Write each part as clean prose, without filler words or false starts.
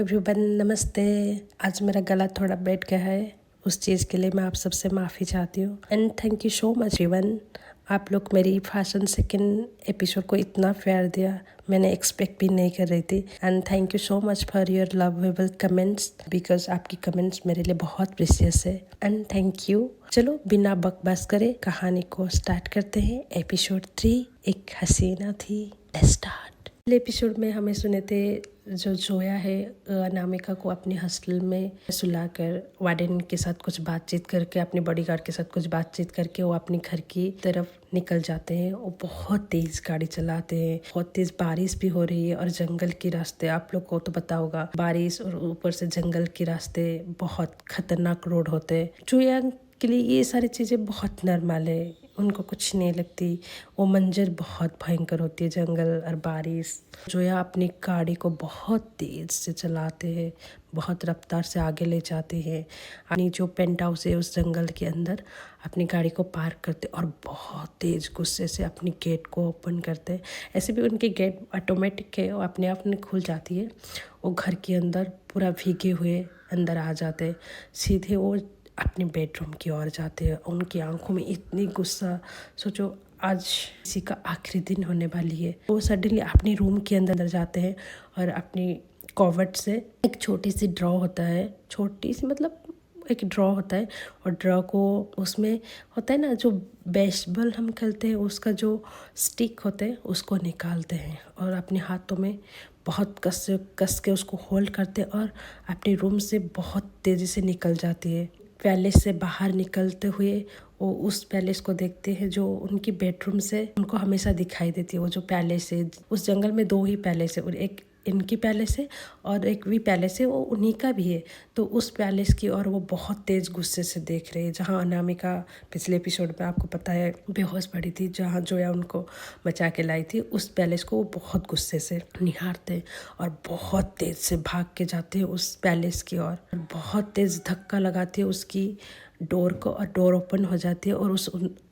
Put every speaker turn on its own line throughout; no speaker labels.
Everyone, नमस्ते। आज मेरा गला थोड़ा बैठ गया है, उस चीज़ के लिए मैं आप सबसे माफ़ी चाहती हूँ। And thank you so much everyone, आप लोग मेरी फैशन सेकंड एपिसोड को इतना प्यार दिया, मैंने एक्सपेक्ट भी नहीं कर रही थी। And thank you so much for your lovable comments, because आपकी कमेंट्स मेरे लिए बहुत प्रीशियस है। And thank you. चलो बिना बकवास करे कहानी को स्टार्ट करते हैं। एपिसोड 3, एक हसीना थी। स्टार्ट। पहले एपिसोड में हमें सुने थे जो जोया है अनामिका को अपने हॉस्टल में सुलाकर वार्डन के साथ कुछ बातचीत करके, अपने बॉडीगार्ड के साथ कुछ बातचीत करके वो अपनी घर की तरफ निकल जाते हैं। वो बहुत तेज गाड़ी चलाते हैं, बहुत तेज बारिश भी हो रही है और जंगल के रास्ते, आप लोग को तो पता होगा, बारिश और ऊपर से जंगल के रास्ते बहुत खतरनाक रोड होते हैं। जोया के लिए ये सारी चीज़ें बहुत नॉर्मल है, उनको कुछ नहीं लगती। वो मंजर बहुत भयंकर होती है, जंगल और बारिश। जोया अपनी गाड़ी को बहुत तेज से चलाते हैं, बहुत रफ्तार से आगे ले जाते हैं। अपनी जो पेंट हाउस है उस जंगल के अंदर अपनी गाड़ी को पार्क करते और बहुत तेज गुस्से से अपनी गेट को ओपन करते हैं। ऐसे भी उनकी गेट ऑटोमेटिक है, वो अपने आप में खुल जाती है। वो घर के अंदर पूरा भीगे हुए अंदर आ जाते, सीधे वो अपने बेडरूम की ओर जाते हैं। उनकी आंखों में इतनी गुस्सा, सोचो आज किसी का आखिरी दिन होने वाली है। वो सडनली अपने रूम के अंदर जाते हैं और अपनी कवर्ट से एक छोटी सी ड्रॉ होता है, छोटी सी मतलब एक ड्रॉ होता है, और ड्रॉ को उसमें होता है ना जो बेसबॉल हम खेलते हैं उसका जो स्टिक होते हैं उसको निकालते हैं और अपने हाथों में बहुत कस के उसको होल्ड करते हैं और अपने रूम से बहुत तेज़ी से निकल जाती है। पैलेस से बाहर निकलते हुए वो उस पैलेस को देखते हैं जो उनकी बेडरूम से उनको हमेशा दिखाई देती है। वो जो पैलेस है, उस जंगल में 2 ही पैलेस है, और एक इनकी पैलेस है और एक भी पैलेस है, वो उन्हीं का भी है। तो उस पैलेस की और वो बहुत तेज़ गुस्से से देख रहे हैं, जहाँ अनामिका पिछले एपिसोड में आपको पता है बेहोश पड़ी थी, जहाँ जोया उनको बचा के लाई थी। उस पैलेस को वो बहुत गुस्से से निहारते और बहुत तेज़ से भाग के जाते हैं उस पैलेस की ओर। बहुत तेज़ धक्का लगाती है उसकी डोर को और डोर ओपन हो जाती है और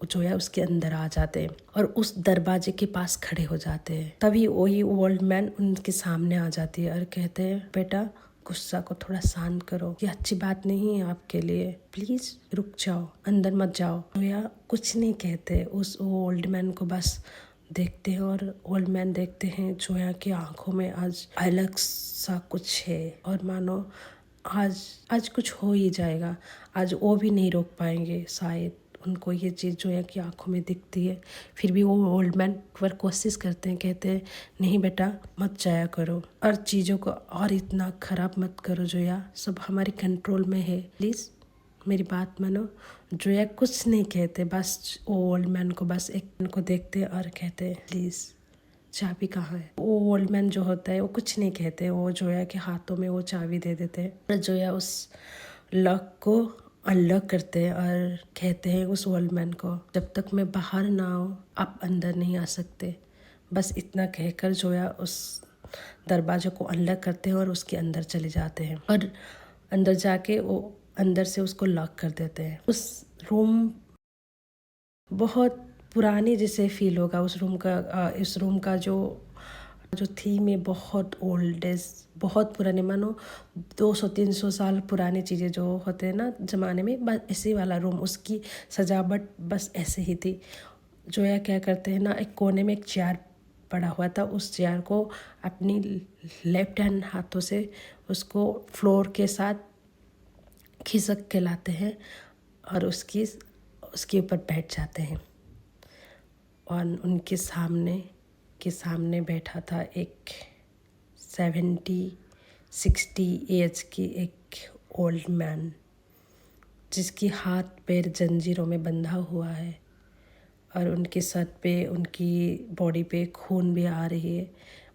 जोया उसके अंदर आ जाते हैं और उस दरवाजे के पास खड़े हो जाते हैं। तभी वही ओल्ड मैन उनके सामने आ जाती है और कहते हैं, बेटा गुस्सा को थोड़ा शांत करो, ये अच्छी बात नहीं है आपके लिए, प्लीज रुक जाओ, अंदर मत जाओ। जोया कुछ नहीं कहते, उस ओल्ड मैन को बस देखते हैं और ओल्ड मैन देखते हैं जोया की आंखों में आज अलग सा कुछ है और मानो आज कुछ हो ही जाएगा। आज वो भी नहीं रोक पाएंगे शायद, उनको ये चीज़ जोया की आंखों में दिखती है। फिर भी वो ओल्ड मैन पर कोशिश करते हैं, कहते हैं नहीं बेटा मत जाया करो और चीज़ों को और इतना ख़राब मत करो जोया, सब हमारे कंट्रोल में है, प्लीज़ मेरी बात मानो। जोया कुछ नहीं कहते, बस वो ओल्ड मैन को बस एक को देखते हैं और कहते हैं प्लीज़ चाबी कहाँ है। वो ओल्ड मैन जो होता है वो कुछ नहीं कहते, वो जोया के हाथों में वो चाबी दे देते हैं। जोया उस लॉक को अनलॉक करते हैं और कहते हैं उस ओल्ड मैन को, जब तक मैं बाहर ना आऊँ आप अंदर नहीं आ सकते। बस इतना कहकर जोया उस दरवाजे को अनलॉक करते हैं और उसके अंदर चले जाते हैं और अंदर जाके वो अंदर से उसको लॉक कर देते हैं। उस रूम बहुत पुराने जैसे फील होगा उस रूम का। इस रूम का जो थीम है बहुत ओल्डेस्ट, बहुत पुराने, मानो 200-300 साल पुराने चीज़ें जो होते हैं ना ज़माने में, बस ऐसे वाला रूम, उसकी सजावट बस ऐसे ही थी। जोया क्या करते हैं ना, एक कोने में एक चेयर पड़ा हुआ था, उस चेयर को अपनी लेफ्ट हैंड हाथों से उसको फ्लोर के साथ खिसक के लाते हैं और उसके ऊपर बैठ जाते हैं। और उनके सामने बैठा था एक 70-60 एज की एक ओल्ड मैन, जिसकी हाथ पैर जंजीरों में बंधा हुआ है और उनके सर पे, उनकी बॉडी पे खून भी आ रही है।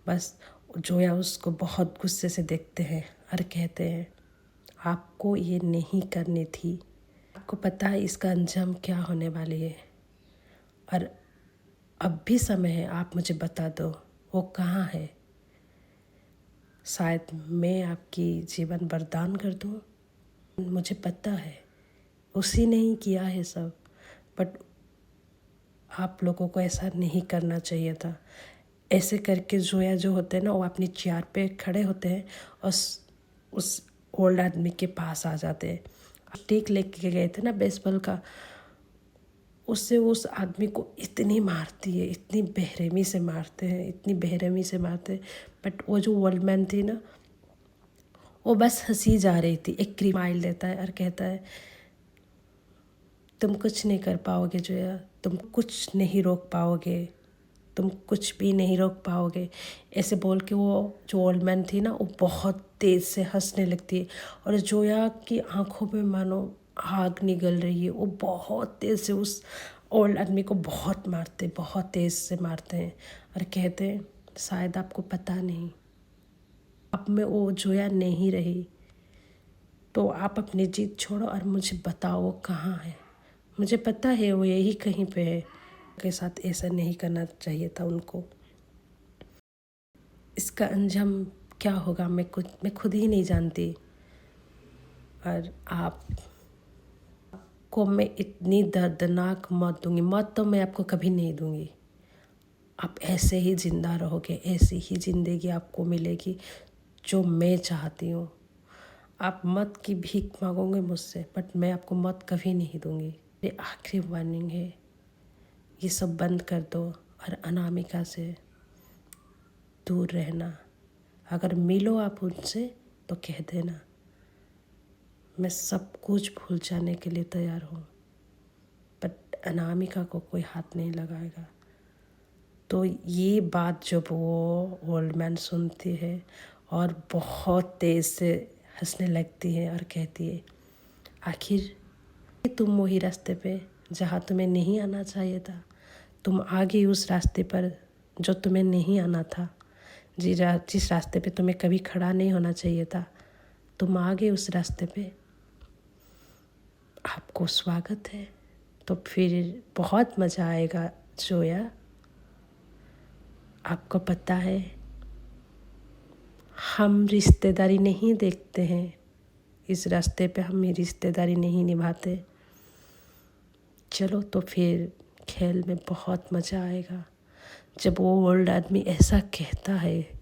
बस जोया उसको बहुत गुस्से से देखते हैं और कहते हैं आपको ये नहीं करनी थी, आपको पता है इसका अंजाम क्या होने वाली है, और अब भी समय है, आप मुझे बता दो वो कहाँ है, शायद मैं आपकी जीवन वरदान कर दूँ। मुझे पता है उसी ने ही किया है सब, बट आप लोगों को ऐसा नहीं करना चाहिए था। ऐसे करके जोया जो होते हैं ना, वो अपनी चेयर पे खड़े होते हैं और उस ओल्ड आदमी के पास आ जाते हैं। स्टिक लेके गए थे ना बेसबॉल का, उससे उस आदमी को इतनी मारती है, इतनी बेरहमी से मारते हैं, इतनी बेरहमी से मारते हैं। बट वो जो वर्ल्डमैन थी ना, वो बस हंसी जा रही थी। एक स्माइल देता है और कहता है तुम कुछ नहीं कर पाओगे जोया, तुम कुछ नहीं रोक पाओगे, तुम कुछ भी नहीं रोक पाओगे। ऐसे बोल के वो जो ओल्ड मैन थी ना, वो बहुत तेज़ से हंसने लगती है और जोया की आंखों में मानो आग निगल रही है। वो बहुत तेज़ से उस ओल्ड आदमी को बहुत तेज़ से मारते हैं और कहते हैं शायद आपको पता नहीं, अब मैं वो जोया नहीं रही, तो आप अपनी जीत छोड़ो और मुझे बताओ वो कहाँ है। मुझे पता है वो यही कहीं पे है। के साथ ऐसा नहीं करना चाहिए था उनको। इसका अंजाम क्या होगा मैं खुद ही नहीं जानती। और आपको मैं इतनी दर्दनाक मौत दूंगी। मौत तो मैं आपको कभी नहीं दूंगी, आप ऐसे ही ज़िंदा रहोगे, ऐसी ही ज़िंदगी आपको मिलेगी जो मैं चाहती हूँ। आप मौत की भीख मांगोगे मुझसे, बट मैं आपको मौत कभी नहीं दूंगी। ये आखिरी वार्निंग है, ये सब बंद कर दो और अनामिका से दूर रहना। अगर मिलो आप उनसे तो कह देना मैं सब कुछ भूल जाने के लिए तैयार हूँ, बट अनामिका को कोई हाथ नहीं लगाएगा। तो ये बात जब वो ओल्ड मैन सुनती है और बहुत तेज़ से हंसने लगती है और कहती है आखिर तुम वही रास्ते पे जहाँ तुम्हें नहीं आना चाहिए था, तुम आ गई उस रास्ते पर जो तुम्हें नहीं आना था, जिस रास्ते पे तुम्हें कभी खड़ा नहीं होना चाहिए था, तुम आ गए उस रास्ते पे। आपको स्वागत है। तो फिर बहुत मज़ा आएगा जोया। आपको पता है हम रिश्तेदारी नहीं देखते हैं, इस रास्ते पे हम ये रिश्तेदारी नहीं निभाते। चलो तो फिर खेल में बहुत मज़ा आएगा। जब वो ओल्ड आदमी ऐसा कहता है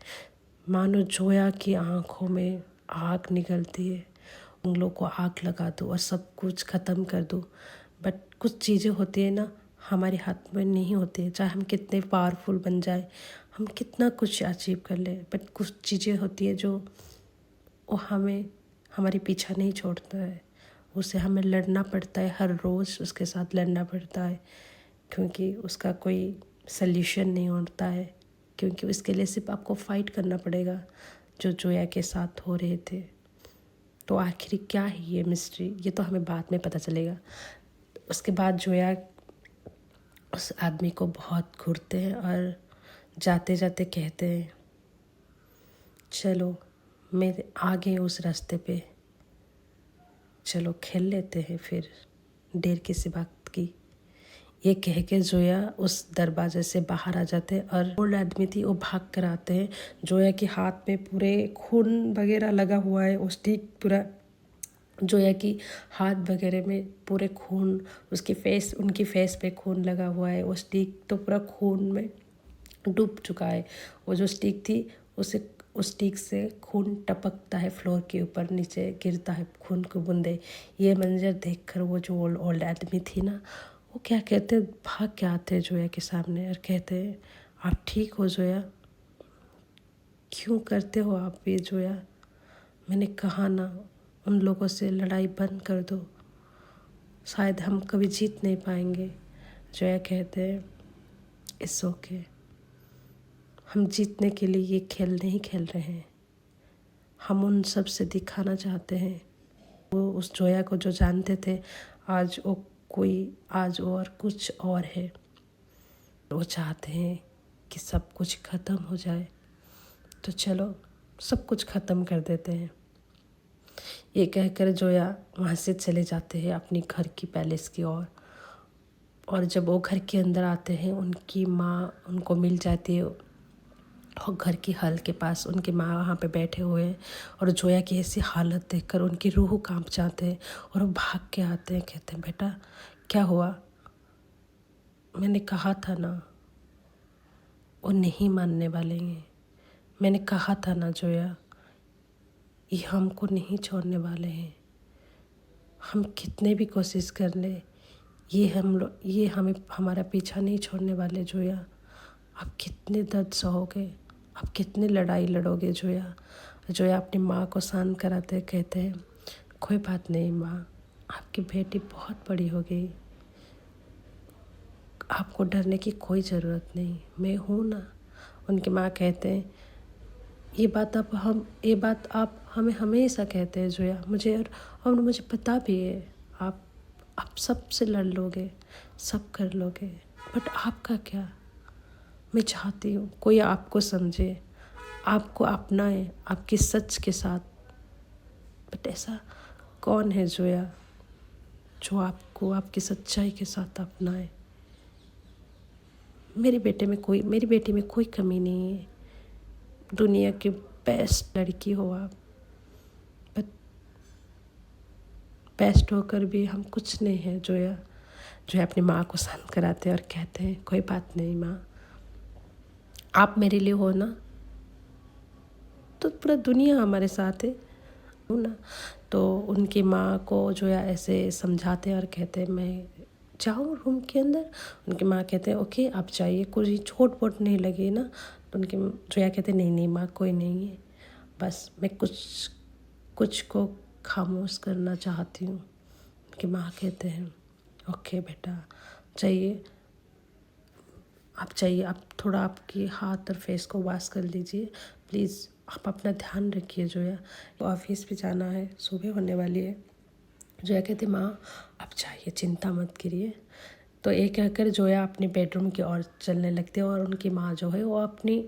मानो जोया की आंखों में आग निकलती है, उंगलों को आग लगा दो और सब कुछ ख़त्म कर दो। बट कुछ चीज़ें होती है ना, हमारे हाथ में नहीं होती है। चाहे हम कितने पावरफुल बन जाए, हम कितना कुछ अचीव कर ले, बट कुछ चीज़ें होती है जो वो हमें हमारी पीछा नहीं छोड़ता है। उसे हमें लड़ना पड़ता है, हर रोज़ उसके साथ लड़ना पड़ता है, क्योंकि उसका कोई सल्यूशन नहीं होता है। क्योंकि उसके लिए सिर्फ आपको फ़ाइट करना पड़ेगा, जो जोया के साथ हो रहे थे। तो आखिर क्या है ये मिस्ट्री, ये तो हमें बाद में पता चलेगा। उसके बाद जोया उस आदमी को बहुत घूरते हैं और जाते जाते कहते हैं चलो मेरे आगे उस रास्ते पे, चलो खेल लेते हैं फिर, देर किसी बात की। ये कह के जोया उस दरवाजे से बाहर आ जाते और ओल्ड आदमी थी वो भाग कर आते हैं। जोया के हाथ में पूरे खून वगैरह लगा हुआ है, उस ठीक पूरा जोया की हाथ वगैरह में पूरे खून, उनकी फेस पे खून लगा हुआ है। वो स्टिक तो पूरा खून में डूब चुका है। वो जो स्टिक थी उसे उस स्टिक से खून टपकता है, फ्लोर के ऊपर नीचे गिरता है खून के बूंदे। ये मंजर देखकर वो जो ओल्ड आदमी थी ना, वो क्या कहते, भाग के आते हैं जोया के सामने और कहते हैं आप ठीक हो जोया, क्यों करते हो आप ये जोया, मैंने कहा ना उन लोगों से लड़ाई बंद कर दो, शायद हम कभी जीत नहीं पाएंगे। जोया कहते हैं इट्स ओके, हम जीतने के लिए ये खेल नहीं खेल रहे हैं, हम उन सब से दिखाना चाहते हैं। वो उस जोया को जो जानते थे, आज वो और कुछ और है। वो चाहते हैं कि सब कुछ ख़त्म हो जाए, तो चलो सब कुछ ख़त्म कर देते हैं। ये कहकर जोया वहाँ से चले जाते हैं अपनी घर की पैलेस की ओर। और जब वो घर के अंदर आते हैं, उनकी माँ उनको मिल जाती है और घर की हल के पास उनकी माँ वहाँ पे बैठे हुए हैं। और जोया की ऐसी हालत देखकर उनकी रूह कांप जाते हैं और वो भाग के आते हैं, कहते हैं बेटा क्या हुआ, मैंने कहा था ना वो नहीं मानने वाले हैं, मैंने कहा था ना जोया ये हमको नहीं छोड़ने वाले हैं। हम कितने भी कोशिश कर ले, ये हमें हमारा पीछा नहीं छोड़ने वाले जोया। आप कितने दर्द सहोगे, आप कितनी लड़ाई लड़ोगे जोया। जोया अपनी माँ को शांत कराते कहते हैं, कोई बात नहीं माँ, आपकी बेटी बहुत बड़ी हो गई, आपको डरने की कोई ज़रूरत नहीं, मैं हूँ ना। उनकी माँ कहते हैं, ये बात आप हमें हमेशा कहते हैं जोया, और मुझे पता भी है आप सबसे लड़ लोगे, सब कर लोगे, बट आपका क्या। मैं चाहती हूँ कोई आपको समझे, आपको अपनाए आपकी सच के साथ, बट ऐसा कौन है जोया जो आपको आपकी सच्चाई के साथ अपनाए। मेरी बेटी में कोई कमी नहीं है, दुनिया की बेस्ट लड़की हो आप, बट बेस्ट होकर भी हम कुछ नहीं है जोया। जो है अपनी माँ को शांत कराते हैं और कहते हैं, कोई बात नहीं माँ, आप मेरे लिए हो ना, तो पूरा दुनिया हमारे साथ है, हो ना। तो उनकी माँ को जो है ऐसे समझाते हैं और कहते हैं, मैं जाऊँ रूम के अंदर। उनकी माँ कहते हैं, ओके आप जाइए, कोई चोट वोट नहीं लगी ना। तो उनकी जोया कहते नहीं नहीं माँ, कोई नहीं है, बस मैं कुछ को खामोश करना चाहती हूँ। उनकी माँ कहते हैं, ओके बेटा जाइए, आप थोड़ा आपकी हाथ और फेस को वॉश कर लीजिए प्लीज़, आप अपना ध्यान रखिए जोया, ऑफिस भी जाना है, सुबह होने वाली है। जोया कहती, माँ आप जाइए, चिंता मत करिए। तो ये कहकर जोया अपने बेडरूम की ओर चलने लगती है और उनकी माँ जो है वो अपनी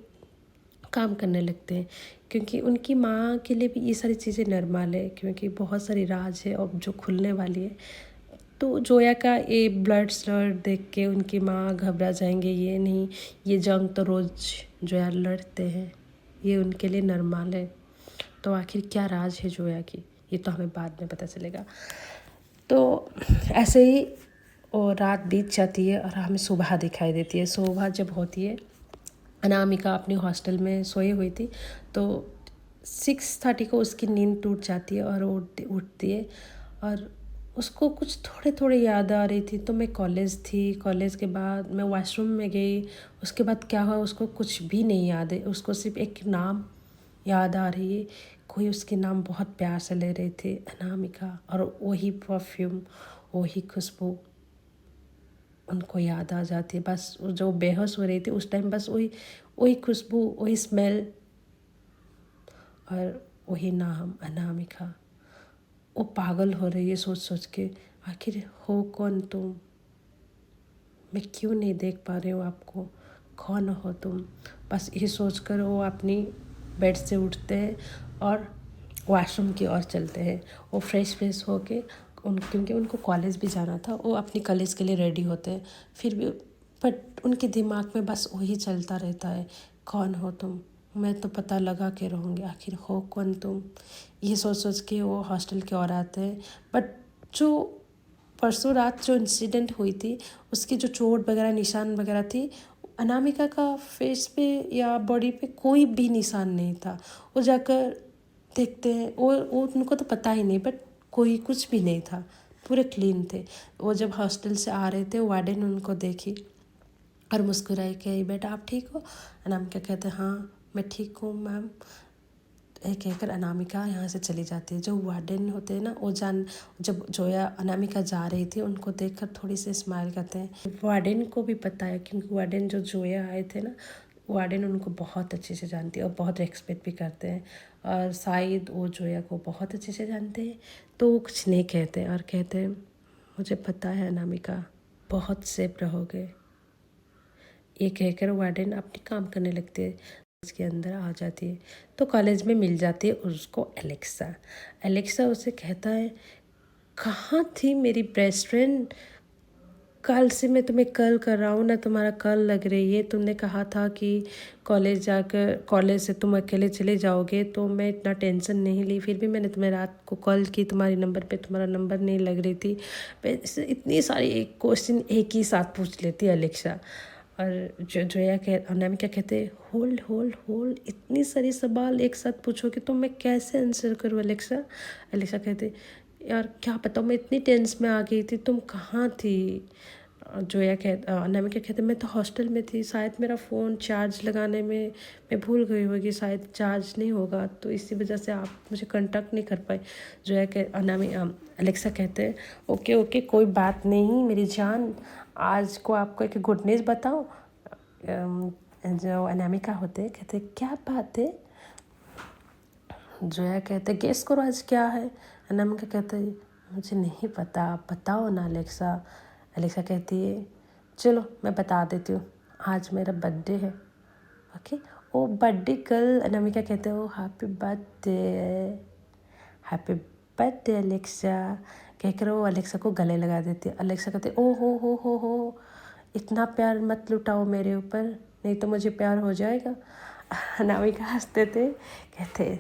काम करने लगते हैं, क्योंकि उनकी माँ के लिए भी ये सारी चीज़ें नॉर्मल है, क्योंकि बहुत सारी राज है और जो खुलने वाली है। तो जोया का ये ब्लड स्लड देख के उनकी माँ घबरा जाएंगे, ये नहीं, ये जंग तो रोज़ जोया लड़ते हैं, ये उनके लिए नॉर्मल है। तो आखिर क्या राज है जोया की, ये तो हमें बाद में पता चलेगा। तो ऐसे ही और रात बीत जाती है और हमें सुबह दिखाई देती है। सुबह जब होती है, अनामिका अपनी हॉस्टल में सोई हुई थी, तो 6:30 को उसकी नींद टूट जाती है और उठती है और उसको कुछ थोड़े थोड़े याद आ रही थी। तो मैं कॉलेज थी, कॉलेज के बाद मैं वॉशरूम में गई, उसके बाद क्या हुआ उसको कुछ भी नहीं याद है। उसको सिर्फ एक नाम याद आ रही है, कोई उसके नाम बहुत प्यार से ले रहे थे, अनामिका, और वही परफ्यूम, वही खुशबू उनको याद आ जाती है। बस जो बेहोश हो रही थी उस टाइम, बस वही खुशबू, वही स्मेल और वही नाम अनामिका। वो पागल हो रही है सोच सोच के, आखिर हो कौन तुम, मैं क्यों नहीं देख पा रही हूँ आपको, कौन हो तुम। बस ये सोचकर वो अपनी बेड से उठते हैं और वॉशरूम की ओर चलते हैं। वो फ्रेश होके क्योंकि उनको कॉलेज भी जाना था, वो अपनी कॉलेज के लिए रेडी होते हैं। फिर भी बट उनके दिमाग में बस वही चलता रहता है, कौन हो तुम, मैं तो पता लगा के रहूँगी, आखिर हो कौन तुम। ये सोच सोच के वो हॉस्टल की ओर आते हैं। बट जो परसों रात जो इंसिडेंट हुई थी, उसकी जो चोट वगैरह निशान वगैरह थी, अनामिका का फेस पे या बॉडी पे कोई भी निशान नहीं था। वो जाकर देखते हैं, वो उनको तो पता ही नहीं, बट कोई कुछ भी नहीं था, पूरे क्लीन थे। वो जब हॉस्टल से आ रहे थे, वार्डन उनको देखी और मुस्कुराई कि बेटा आप ठीक हो। अनामिका कहते हाँ मैं ठीक हूँ मैम, कहकर अनामिका यहाँ से चली जाती है। जो वार्डन होते हैं ना, वो जब जोया अनामिका जा रही थी उनको देखकर थोड़ी सी स्माइल करते हैं। वार्डन को भी पता है, क्योंकि वार्डन जो जोया आए थे ना, वार्डन उनको बहुत अच्छे से जानती है और बहुत रेस्पेक्ट भी करते हैं, और शायद वो जोया को बहुत अच्छे से जानते हैं। तो वो कुछ नहीं कहते और कहते हैं, मुझे पता है अनामिका, बहुत सेफ रहोगे। ये कहकर वार्डन अपनी काम करने लगती है, के अंदर आ जाती है। तो कॉलेज में मिल जाती है उसको एलेक्सा उसे कहता है, कहाँ थी मेरी बेस्ट फ्रेंड, कल से मैं तुम्हें कल कर रहा हूँ ना, तुम्हारा कल लग रही है, तुमने कहा था कि कॉलेज से तुम अकेले चले जाओगे, तो मैं इतना टेंशन नहीं ली, फिर भी मैंने तुम्हें रात को कॉल की, तुम्हारे नंबर पे तुम्हारा नंबर नहीं लग रही थी। इतनी सारी क्वेश्चन एक ही साथ पूछ लेती है एलेक्सा। और जोया कह अनामिका कहते होल्ड होल्ड होल्ड, इतनी सारी सवाल एक साथ पूछोगे तो मैं कैसे आंसर करूँ अलेक्सा। अलेक्सा कहते यार क्या पता, मैं इतनी टेंस में आ गई थी, तुम कहाँ थी। जोया कह अनामिका कहते मैं तो हॉस्टल में थी, शायद मेरा फ़ोन चार्ज लगाने में मैं भूल गई होगी, शायद चार्ज नहीं होगा तो इसी वजह से आप मुझे कांटेक्ट नहीं कर पाए। जोया कह अलेक्सा कहते हैं ओके ओके कोई बात नहीं मेरी जान, आज को आपको एक गुड न्यूज़ बताओ। जो अनामिका होते कहते क्या बात है। जोया कहते गेस करो आज क्या है। अनामिका कहते मुझे नहीं पता, आप बताओ ना अलेक्सा। अलेक्सा कहती है चलो मैं बता देती हूँ, आज मेरा बर्थडे है। ओके ओ बर्थडे कल। अनामिका कहते हो happy birthday, happy birthday Alexa. कह कर वो अलेक्सा को गले लगा देती है। अलेक्सा कहते ओ हो इतना प्यार मत लुटाओ मेरे ऊपर, नहीं तो मुझे प्यार हो जाएगा। अनामिका हंसते थे कहते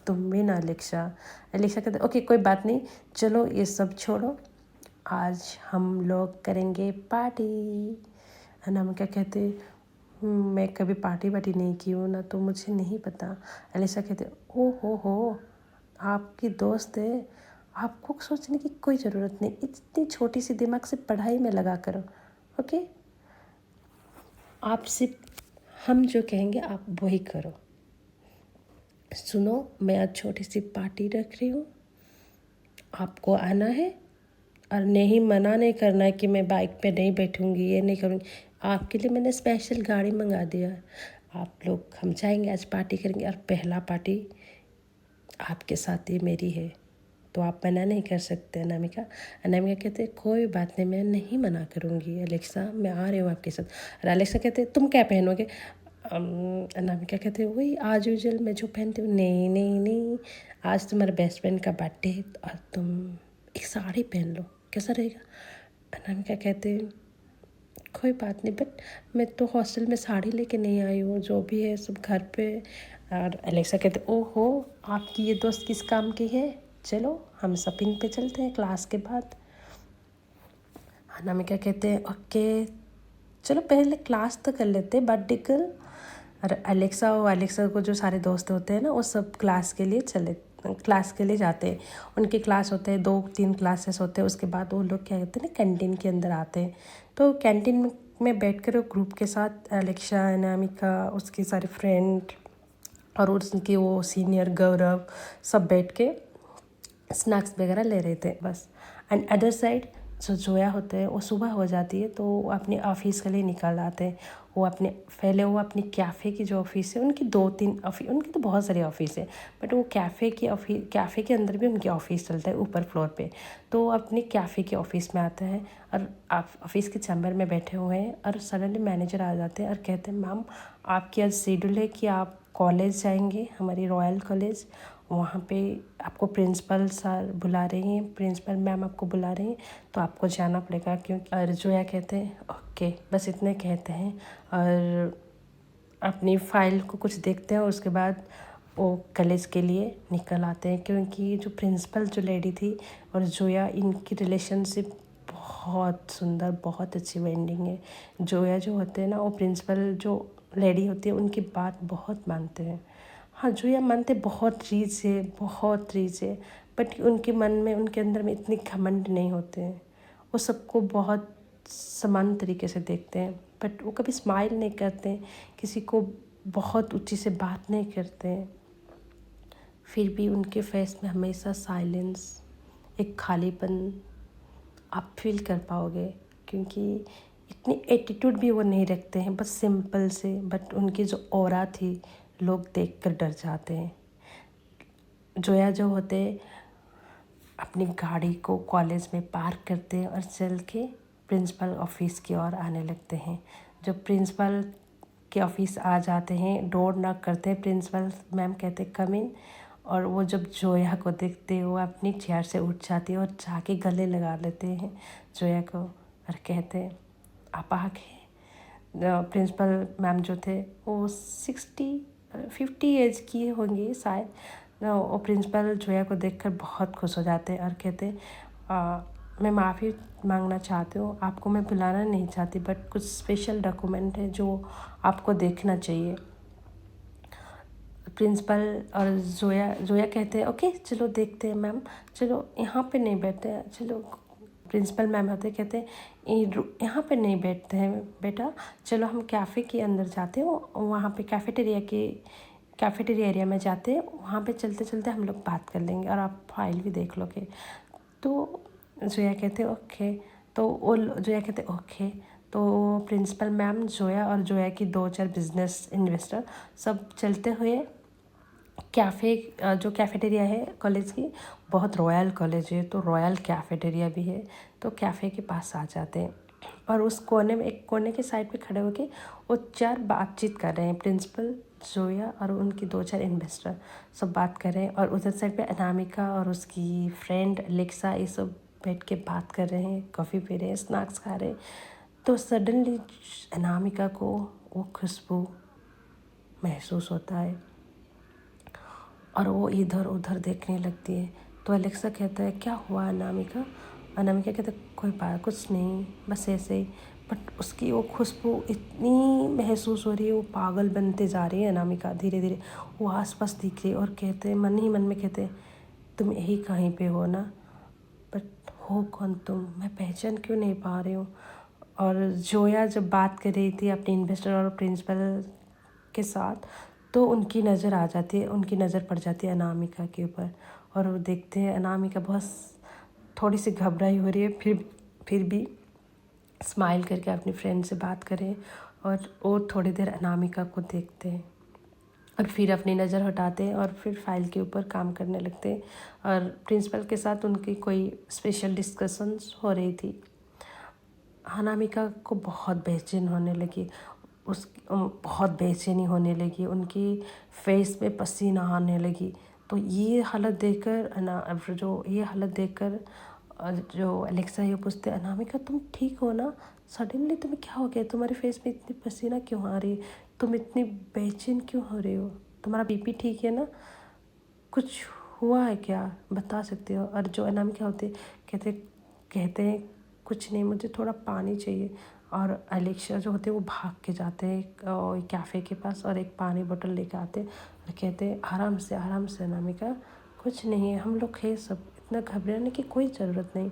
तुम भी ना अलेक्सा। अलेक्सा कहते ओके कोई बात नहीं, चलो ये सब छोड़ो, आज हम लोग करेंगे पार्टी। अनामिका कहते मैं कभी पार्टी वार्टी नहीं की हूँ ना, तो मुझे नहीं पता। अलेक्सा कहते ओ हो आपकी दोस्त है, आपको सोचने की कोई ज़रूरत नहीं, इतनी छोटी सी दिमाग से पढ़ाई में लगा करो। ओके आप सिर्फ हम जो कहेंगे आप वही करो। सुनो मैं आज छोटी सी पार्टी रख रही हूँ, आपको आना है, और नहीं मना नहीं करना है कि मैं बाइक पे नहीं बैठूँगी, ये नहीं करूँगी। आपके लिए मैंने स्पेशल गाड़ी मंगा दिया है, आप लोग हम जाएंगे आज पार्टी करेंगे, और पहला पार्टी आपके साथ ही मेरी है, तो आप मना नहीं कर सकते। अनामिका कहते कोई बात नहीं, मैं नहीं मना करूँगी अलेक्सा, मैं आ रही हूँ आपके साथ। और अलेक्सा कहते तुम क्या पहनोगे। अनामिका कहते वही आज यूजुअल मैं जो पहनती हूँ। नहीं नहीं नहीं, आज तुम्हारे बेस्ट फ्रेंड का बर्थडे है और तुम एक साड़ी पहन लो, कैसा रहेगा। अनामिका कहते कोई बात नहीं, बट मैं तो हॉस्टल में साड़ी लेके नहीं आई हूँ, जो भी है सब घर पे। और अलेक्सा कहते ओहो आपकी ये दोस्त किस काम की है, चलो हम शॉपिंग पे चलते हैं क्लास के बाद। अनामिका कहते हैं ओके चलो पहले क्लास तो कर लेते हैं बर्थडे गर्ल। और अलेक्सा को जो सारे दोस्त होते हैं ना, वो सब क्लास के लिए जाते हैं। उनके क्लास होते हैं 2-3 क्लासेस होते हैं, उसके बाद वो लोग क्या कहते हैं ना कैंटीन के अंदर आते हैं। तो कैंटीन में बैठ कर ग्रुप के साथ अलेक्सा, अनामिका, उसके सारे फ्रेंड और उनके वो सीनियर गौरव सब बैठ के स्नैक्स वगैरह ले रहे थे बस। एंड अदर साइड जो जोया होते हैं वो सुबह हो जाती है तो वो अपने ऑफिस के लिए निकल आते हैं। वो अपनी कैफ़े की जो ऑफिस है, उनकी 2-3 ऑफिस, उनकी तो बहुत सारी ऑफिस है, बट वो कैफ़े के अंदर भी उनकी ऑफिस चलता है ऊपर फ्लोर पे। तो वो अपने कैफ़े की ऑफिस में आते हैं और ऑफिस के चैम्बर में बैठे हुए हैं, और सडनली मैनेजर आ जाते हैं और कहते हैं मैम आपकी आज शेड्यूल है कि आप कॉलेज जाएंगे, हमारी रॉयल कॉलेज, वहाँ पे आपको प्रिंसिपल सर बुला रही हैं, प्रिंसिपल मैम आपको बुला रही हैं, तो आपको जाना पड़ेगा। क्योंकि और जोया कहते हैं ओके, बस इतने कहते हैं और अपनी फ़ाइल को कुछ देखते हैं, और उसके बाद वो कॉलेज के लिए निकल आते हैं। क्योंकि जो प्रिंसिपल जो लेडी थी और जोया, इनकी रिलेशनशिप बहुत सुंदर, बहुत अच्छी बॉन्डिंग है। जोया जो होते हैं ना, वो प्रिंसिपल जो लेडी होती है उनकी बात बहुत मानते हैं। हाँ जोया मानते बहुत रीच है, बट उनके मन में, उनके अंदर में इतनी घमंड नहीं होते हैं। वो सबको बहुत समान तरीके से देखते हैं, बट वो कभी स्माइल नहीं करते हैं, किसी को बहुत ऊंची से बात नहीं करते हैं। फिर भी उनके फेस में हमेशा साइलेंस, एक खालीपन आप फील कर पाओगे। क्योंकि इतनी एटीट्यूड भी वो नहीं रखते हैं, बस सिंपल से, बट उनकी जो ऑरा थी लोग देख कर डर जाते हैं। जोया जो होते अपनी गाड़ी को कॉलेज में पार्क करते हैं और चल के प्रिंसिपल ऑफिस की ओर आने लगते हैं। जब प्रिंसिपल के ऑफिस आ जाते हैं, डोर नॉक करते हैं, प्रिंसिपल मैम कहते कम इन, और वो जब जोया को देखते हैं वो अपनी चेयर से उठ जाती है और जाके गले लगा लेते हैं जोया को, और कहते हैं आप आ गए। प्रिंसिपल मैम जो थे वो 50 एज की होंगी शायद। वो प्रिंसिपल जोया को देखकर बहुत खुश हो जाते हैं और कहते मैं माफ़ी मांगना चाहती हूँ। आपको मैं बुलाना नहीं चाहती, बट कुछ स्पेशल डॉक्यूमेंट है जो आपको देखना चाहिए। प्रिंसिपल और जोया जोया कहते हैं ओके चलो देखते हैं मैम, चलो यहाँ पे नहीं बैठते हैं, चलो प्रिंसिपल मैम होते कहते हैं यहाँ पे नहीं बैठते हैं बेटा, चलो हम कैफ़े के अंदर जाते हैं, वहाँ पे कैफेटेरिया एरिया में जाते हैं, वहाँ पे चलते चलते हम लोग बात कर लेंगे और आप फाइल भी देख लोगे। तो जोया कहते ओके, तो वो जोया कहते ओके। तो प्रिंसिपल मैम, जोया और जोया की 2-4 बिजनेस इन्वेस्टर सब चलते हुए कैफ़े, जो कैफेटेरिया है कॉलेज की, बहुत रॉयल कॉलेज है तो रॉयल कैफेटेरिया भी है, तो कैफ़े के पास आ जाते हैं और उस कोने में, एक कोने के साइड पे खड़े होके वो 4 बातचीत कर रहे हैं। प्रिंसिपल, जोया और उनकी 2-4 इन्वेस्टर सब बात कर रहे हैं और उधर साइड पे अनामिका और उसकी फ्रेंड अलेक्सा ये सब बैठ के बात कर रहे हैं, कॉफ़ी पी रहे हैं, स्नैक्स खा रहे हैं। तो सडनली अनामिका को वो खुशबू महसूस होता है और वो इधर उधर देखने लगती है। तो अलेक्सा कहता है क्या हुआ अनामिका? अनामिका कहता है कोई बात कुछ नहीं, बस ऐसे ही। बट उसकी वो खुशबू इतनी महसूस हो रही है, वो पागल बनते जा रही है अनामिका धीरे धीरे। वो आसपास दिख रही है और कहते हैं मन ही मन में कहते हैं तुम यही कहीं पे हो ना, बट हो कौन तुम, मैं पहचान क्यों नहीं पा रही हूँ। और जोया जब बात कर रही थी अपने इन्वेस्टर और प्रिंसिपल के साथ, तो उनकी नज़र आ जाती है, उनकी नज़र पड़ जाती है अनामिका के ऊपर और वो देखते हैं अनामिका बहुत थोड़ी सी घबराई हो रही है, फिर भी स्माइल करके अपनी फ्रेंड से बात करें और वो थोड़ी देर अनामिका को देखते हैं और फिर अपनी नज़र हटाते हैं और फिर फाइल के ऊपर काम करने लगते हैं। और प्रिंसिपल के साथ उनकी कोई स्पेशल डिस्कशंस हो रही थी। अनामिका को बहुत बेचैन होने लगी, बहुत बेचैनी होने लगी, उनकी फेस पे पसीना आने लगी। तो ये हालत देखकर जो अलेक्सा ये पूछते अनामिका तुम ठीक हो ना, सडनली तुम्हें क्या हो गया, तुम्हारे फेस पे इतनी पसीना क्यों आ रही है, तुम इतनी बेचैन क्यों हो रही हो, तुम्हारा बीपी ठीक है ना, कुछ हुआ है क्या, बता सकते हो? और जो अनामिका होती कहते कहते हैं कुछ नहीं, मुझे थोड़ा पानी चाहिए। और अलेक्सा जो होते हैं वो भाग के जाते हैं कैफ़े के पास और एक पानी बोतल लेके आते हैं और कहते हैं आराम से अनामिका, कुछ नहीं है, हम लोग है सब, इतना घबराने की कोई ज़रूरत नहीं।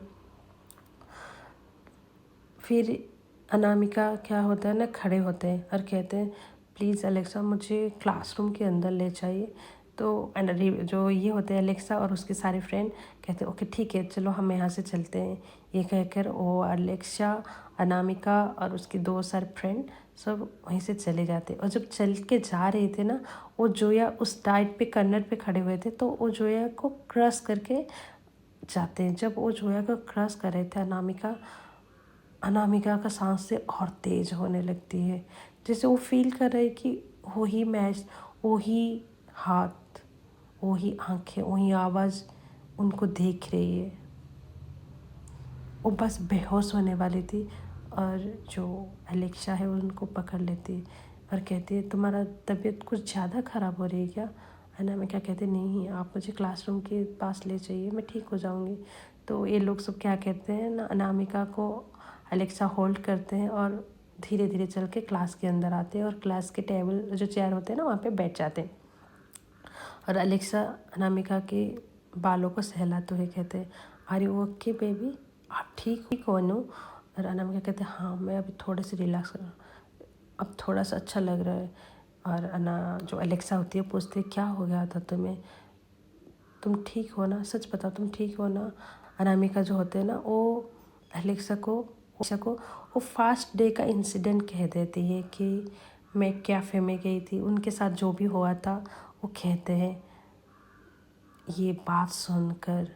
फिर अनामिका क्या होता है ना, खड़े होते हैं और कहते हैं प्लीज़ अलेक्सा मुझे क्लासरूम के अंदर ले जाइए। तो जो ये होते हैं अलेक्सा और उसके सारे फ्रेंड कहते हैं ओके ठीक है चलो हम यहाँ से चलते हैं। ये कहकर वो अलेक्सा, अनामिका और उसके 2 सारे फ्रेंड सब वहीं से चले जाते। और जब चल के जा रहे थे ना, वो जोया उस डाइट पे कॉर्नर पे खड़े हुए थे, तो वो जोया को क्रॉस करके जाते हैं। जब वो जोया को क्रॉस कर रहे थे अनामिका का सांसें और तेज होने लगती है, जैसे वो फील कर रहे कि वही मैच, वही हाथ, वही आंखें, वही आवाज़ उनको देख रही है। वो बस बेहोश होने वाली थी और जो अलेक्सा है वो उनको पकड़ लेती है और कहती है तुम्हारा तबीयत कुछ ज़्यादा ख़राब हो रही है क्या? अनामिका कहते नहीं, आप मुझे क्लासरूम के पास ले जाइए, मैं ठीक हो जाऊँगी। तो ये लोग सब क्या कहते हैं ना, अनामिका को अलेक्सा होल्ड करते हैं और धीरे धीरे चल के क्लास के अंदर आते हैं और क्लास के टेबल जो चेयर होते हैं ना वहाँ पे बैठ जाते हैं। और अलेक्सा अनामिका के बालों को सहलाते हुए कहते हैं आर यू ओके बेबी, आप ठीक हो नु? और अनामिका कहते हैं हाँ मैं अभी थोड़े से रिलैक्स कर रहा हूँ, अब थोड़ा सा अच्छा लग रहा है। और जो अलेक्सा होती है पूछती है क्या हो गया था तुम्हें, तुम ठीक हो ना, सच बताओ तुम ठीक हो ना? अनामिका जो होते हैं ना वो अलेक्सा को वो फर्स्ट डे का इंसिडेंट कह देती है कि मैं कैफ़े में गई थी, उनके साथ जो भी हुआ था वो कहते हैं। ये बात सुनकर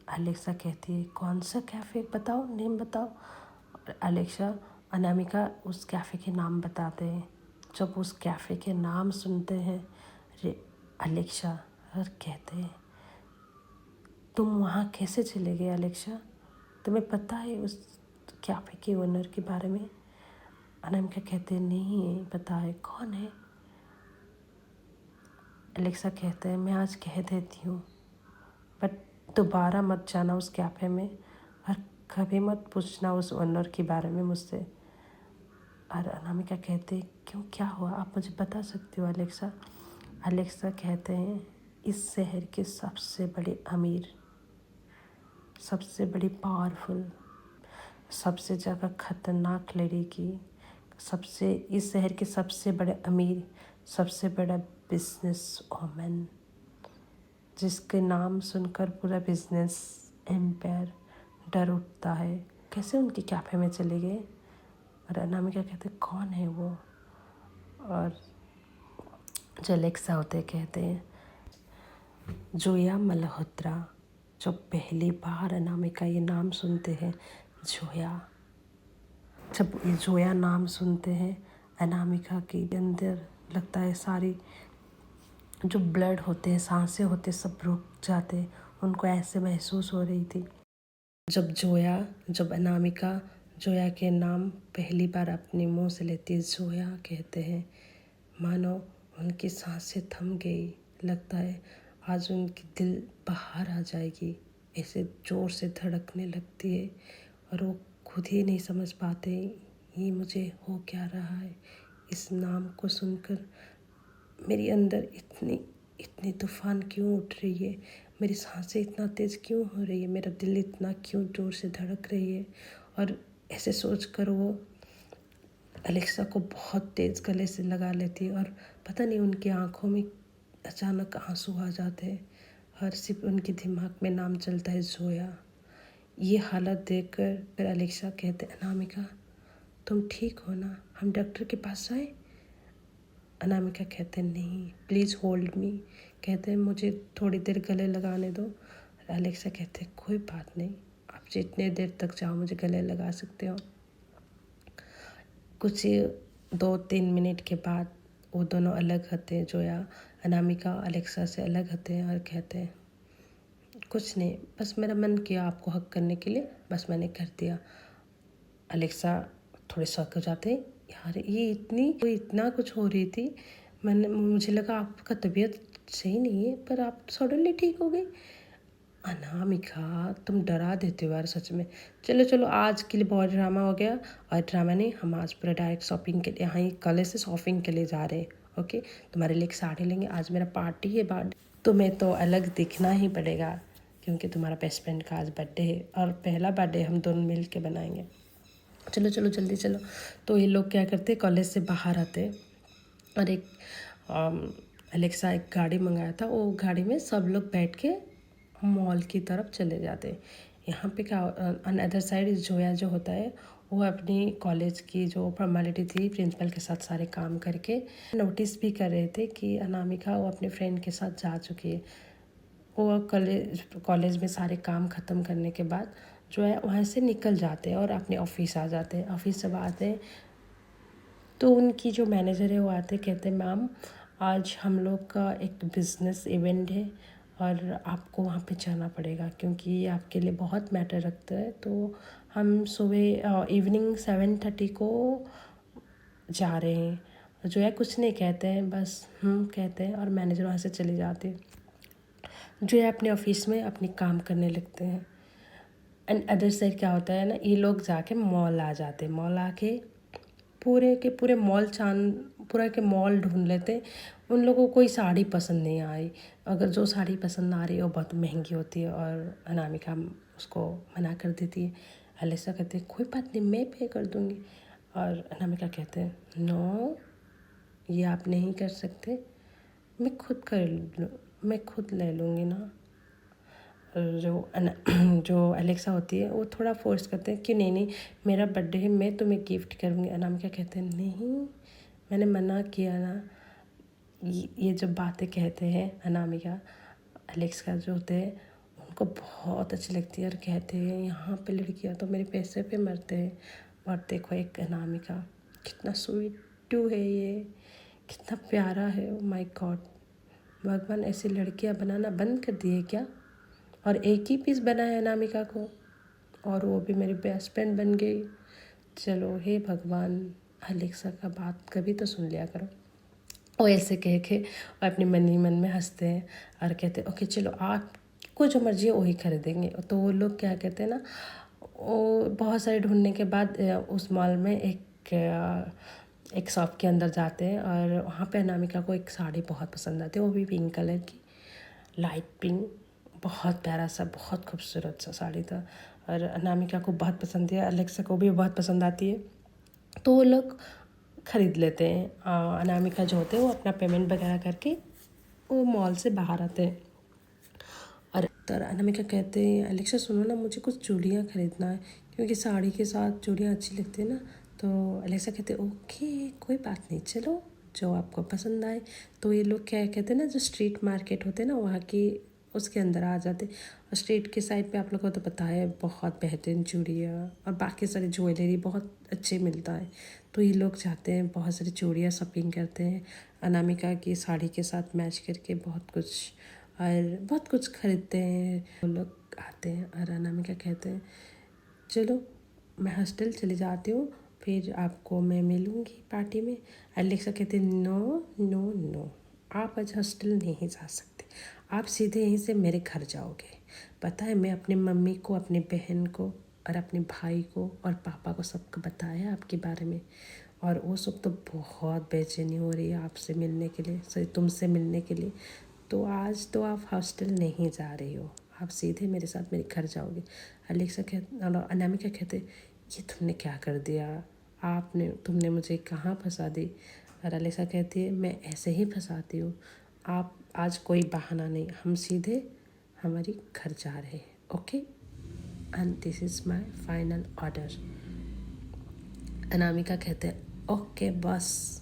अलेक्सा कहती है कौन सा कैफ़े, बताओ नेम बताओ। और अलेक्सा अनामिका उस कैफ़े के नाम बताते हैं। जब उस कैफ़े के नाम सुनते हैं अलेक्सा और कहते हैं तुम वहाँ कैसे चले गए अलेक्सा, तुम्हें पता है उस कैफ़े के ओनर के बारे में? अनामिका कहते हैं नहीं पता है, कौन है? अलेक्सा कहते हैं मैं आज कह देती हूँ बट दोबारा मत जाना उस कैफ़े में। और कभी मत पूछना उस ओनर के बारे में मुझसे। और अनामिका कहते क्यों, क्या हुआ, आप मुझे बता सकते हो अलेक्सा। अलेक्सा कहते हैं इस शहर के सबसे बड़े अमीर, सबसे बड़ी पावरफुल, सबसे ज़्यादा खतरनाक लड़की, सबसे इस शहर के सबसे बड़े अमीर, सबसे बड़ा बिजनेस वोमन, जिसके नाम सुनकर पूरा बिजनेस एम्पायर डर उठता है। कैसे उनके कैफे में चले गए। और अनामिका कहते कौन है वो। और जो अलेक्सा होते कहते हैं जोया मल्होत्रा। जो पहली बार अनामिका ये नाम सुनते हैं जोया, जब ये जोया नाम सुनते हैं अनामिका के अंदर लगता है सारी जो ब्लड होते हैं, सांसें होते सब रुक जाते। उनको ऐसे महसूस हो रही थी जब अनामिका जोया के नाम पहली बार अपने मुंह से लेती है, जोया कहते हैं, मानो उनकी सांसें थम गई। लगता है आज उनकी दिल बाहर आ जाएगी, ऐसे ज़ोर से धड़कने लगती है और वो खुद ही नहीं समझ पाते ये मुझे हो क्या रहा है। इस नाम को सुनकर मेरे अंदर इतनी इतनी तूफान क्यों उठ रही है, मेरी सांसें इतना तेज़ क्यों हो रही है, मेरा दिल इतना क्यों ज़ोर से धड़क रही है। और ऐसे सोच कर वो अलेक्सा को बहुत तेज़ गले से लगा लेती है और पता नहीं उनकी आंखों में अचानक आंसू आ जाते हैं और सिर्फ उनके दिमाग में नाम चलता है जोया। ये हालत देखकर फिर अलेक्सा कहते अनामिका तुम ठीक हो ना, हम डॉक्टर के पास जाएं। अनामिका कहते नहीं, प्लीज़ होल्ड मी। कहते हैं मुझे थोड़ी देर गले लगाने दो। अलेक्सा कहते कोई बात नहीं, आप जितने देर तक चाहो मुझे गले लगा सकते हो। कुछ 2-3 मिनट के बाद वो दोनों अलग होते हैं, जोया अनामिका अलेक्सा से अलग होते हैं और कहते हैं कुछ नहीं, बस मेरा मन किया आपको हक करने के लिए, बस मैंने कर दिया। अलेक्सा थोड़े शौक हो जाते हैं, यार ये इतना कुछ हो रही थी, मुझे लगा आपका तबीयत सही नहीं है पर आप सडनली ठीक हो गई। अनामिका तुम डरा देते हो यार सच में। चलो चलो आज के लिए बहुत ड्रामा हो गया, और ड्रामा नहीं, हम आज पूरा डायरेक्ट शॉपिंग के लिए यहाँ ही कल से शॉपिंग के लिए जा रहे हैं। ओके, तुम्हारे लिए एक साड़ी लेंगे, आज मेरा पार्टी है, तुम्हें तो अलग दिखना ही पड़ेगा क्योंकि तुम्हारा बेस्ट फ्रेंड का आज बर्थडे है और पहला बर्थडे हम दोनों मिल के बनाएंगे। चलो चलो जल्दी चलो। तो ये लोग क्या करते कॉलेज से बाहर आते और एक अलेक्सा एक गाड़ी मंगाया था, वो गाड़ी में सब लोग बैठ के मॉल की तरफ चले जाते। यहाँ पे क्या अनदर साइड जोया जो होता है वो अपनी कॉलेज की जो फॉर्मेलिटी थी प्रिंसिपल के साथ सारे काम करके नोटिस भी कर रहे थे कि अनामिका वो अपने फ्रेंड के साथ जा चुकी है। वो कॉलेज में सारे काम ख़त्म करने के बाद जो है वहाँ से निकल जाते हैं और अपने ऑफिस आ जाते हैं। ऑफिस जब आते हैं तो उनकी जो मैनेजर है वो आते कहते मैम आज हम लोग का एक बिज़नेस इवेंट है और आपको वहाँ पे जाना पड़ेगा क्योंकि ये आपके लिए बहुत मैटर रखता है। तो हम सुबह इवनिंग 7:30 को जा रहे हैं। जो है कुछ नहीं कहते हैं, बस कहते हैं और मैनेजर वहाँ से चले जाते हैं। जो है अपने ऑफिस में अपनी काम करने लगते हैं। एंड अदर साइड क्या होता है ना, ये लोग जाके मॉल आ जाते हैं। मॉल आके पूरे के पूरे पूरा के मॉल ढूंढ लेते। उन लोगों को कोई साड़ी पसंद नहीं आई। अगर जो साड़ी पसंद आ रही है वो बहुत महंगी होती है और अनामिका उसको मना कर देती है। अलेक्सा कहते हैं कोई बात नहीं मैं पे कर दूँगी, और अनामिका कहते हैं नो ये आप नहीं कर सकते, मैं खुद ले लूँगी ना। जो अलेक्सा होती है वो थोड़ा फोर्स करते हैं कि नहीं नहीं मेरा बर्थडे है मैं तुम्हें गिफ्ट करूँगी। अनामिका कहते हैं नहीं मैंने मना किया ना। ये जब बातें कहते हैं अनामिका अलेक्सा जो होते हैं उनको बहुत अच्छी लगती है और कहते हैं यहाँ पे लड़कियाँ तो मेरे पैसे पे मरते हैं। और देखो एक अनामिका कितना स्वीट है, ये कितना प्यारा है। माय गॉड, भगवान ऐसी लड़कियाँ बनाना बंद कर दिए क्या। और एक ही पीस बनाया अनामिका को और वो भी मेरी बेस्ट फ्रेंड बन गई। चलो हे भगवान, अलेक्सा का बात कभी तो सुन लिया करो। वो ऐसे कह के और अपने मन ही मन में हंसते हैं और कहते हैं ओके चलो आपको जो मर्जी है वही खरीदेंगे। तो वो लोग क्या कहते हैं ना, वो बहुत सारे ढूंढने के बाद उस मॉल में एक शॉप के अंदर जाते हैं और वहाँ पे अनामिका को एक साड़ी बहुत पसंद आती है, वो भी पिंक कलर की, लाइट पिंक, बहुत प्यारा सा, बहुत खूबसूरत सा साड़ी था और अनामिका को बहुत पसंद है, अलेक्सा को भी बहुत पसंद आती है। तो वो लोग ख़रीद लेते हैं। अनामिका जो होते हैं वो अपना पेमेंट वगैरह करके वो मॉल से बाहर आते हैं और तर अनामिका कहते हैं अलेक्सा सुनो ना, मुझे कुछ चूड़ियाँ ख़रीदना है क्योंकि साड़ी के साथ चूड़ियाँ अच्छी लगती है ना। तो अलेक्सा कहते ओके कोई बात नहीं, चलो जो आपको पसंद आए। तो ये लोग क्या कहते हैं ना, जो स्ट्रीट मार्केट होते हैं ना वहाँ की, उसके अंदर आ जाते। और स्ट्रीट के साइड पे आप लोगों को तो पता है बहुत बेहतरीन चूड़ियाँ और बाकी सारी ज्वेलरी बहुत अच्छे मिलता है। तो ये लोग जाते हैं, बहुत सारी चूड़ियाँ शॉपिंग करते हैं अनामिका की साड़ी के साथ मैच करके, बहुत कुछ और बहुत कुछ खरीदते हैं। वो लोग आते हैं और अनामिका कहते हैं चलो मैं हॉस्टल चली जाती हूँ, फिर आपको मैं मिलूँगी पार्टी में। अलेक्सा कहते नो नो नो, आप आज हॉस्टल नहीं जा सकते, आप सीधे यहीं से मेरे घर जाओगे। पता है मैं अपनी मम्मी को, अपनी बहन को और अपने भाई को और पापा को सबको बताया आपके बारे में, और वो सब तो बहुत बेचैनी हो रही है आपसे मिलने के लिए, सॉरी तुमसे मिलने के लिए। तो आज तो आप हॉस्टल नहीं जा रही हो, आप सीधे मेरे साथ मेरे घर जाओगे। अलेक्सा अनामिका कहते ये तुमने क्या कर दिया, तुमने मुझे कहाँ फंसा दी। और अलेक्सा कहती है मैं ऐसे ही फंसाती हूँ, आप आज कोई बहाना नहीं, हम सीधे हमारी घर जा रहे हैं, okay and this is my final order. Anamika कहते हैं ओके बस।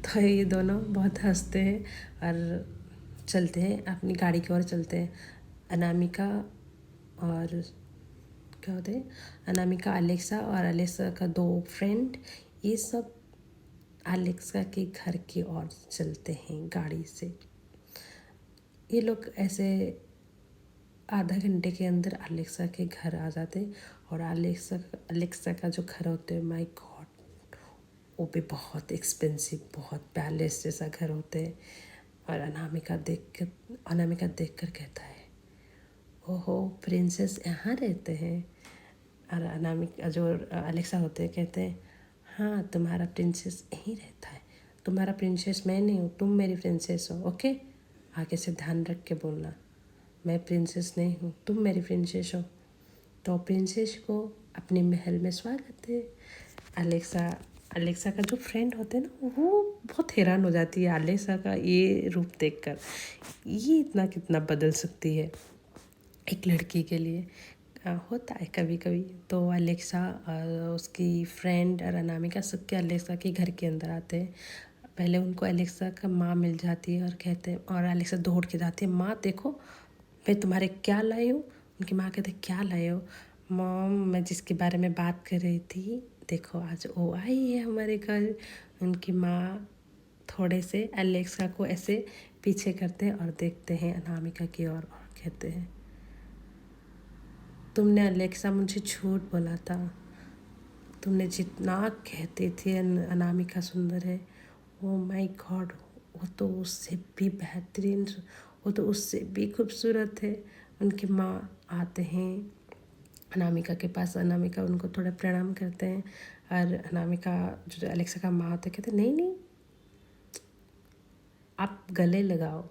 तो ये दोनों बहुत हंसते हैं और चलते हैं, अपनी गाड़ी की ओर चलते हैं। अनामिका और क्या होते हैं, अनामिका, अलेक्सा और अलेक्सा का 2 फ्रेंड, ये सब अलेक्सा के घर की ओर चलते हैं गाड़ी से। ये लोग ऐसे आधा घंटे के अंदर अलेक्सा के घर आ जाते हैं और अलेक्सा का जो घर होते हैं, माय गॉड, वो भी बहुत एक्सपेंसिव, बहुत पैलेस जैसा घर होते हैं। और अनामिका देख कर कहता है ओहो प्रिंसेस यहाँ रहते हैं। और अनामिका जो अलेक्सा होते हैं कहते हैं हाँ तुम्हारा प्रिंसेस यहीं रहता है, तुम्हारा प्रिंसेस मैं नहीं हूँ, तुम मेरी प्रिंसेस हो, ओके आगे से ध्यान रख के बोलना, मैं प्रिंसेस नहीं हूँ, तुम मेरी प्रिंसेस हो। तो प्रिंसेस को अपने महल में स्वागत है। अलेक्सा का जो फ्रेंड होते हैं ना, वो बहुत हैरान हो जाती है अलेक्सा का ये रूप देखकर, ये इतना कितना बदल सकती है एक लड़की के लिए। होता है कभी कभी। तो अलेक्सा और उसकी फ्रेंड और अनामिका सबके अलेक्सा के घर के अंदर आते हैं। पहले उनको अलेक्सा का माँ मिल जाती है और कहते हैं, और अलेक्सा दौड़ के जाती है, माँ देखो मैं तुम्हारे क्या लाई हूँ। उनकी माँ कहते क्या लाए हो। मॉम मैं जिसके बारे में बात कर रही थी, देखो आज वो आई है हमारे घर। उनकी माँ थोड़े से अलेक्सा को ऐसे पीछे करते हैं और देखते हैं अनामिका की ओर और कहते हैं तुमने अलेक्सा मुझे झूठ बोला था, तुमने जितना कहती थी अनामिका सुंदर है, ओ माय गॉड वो तो उससे भी बेहतरीन, वो तो उससे भी खूबसूरत है। उनकी माँ आते हैं अनामिका के पास, अनामिका उनको थोड़ा प्रणाम करते हैं और अनामिका जो अलेक्सा का माँ होता है कहते नहीं नहीं आप गले लगाओ,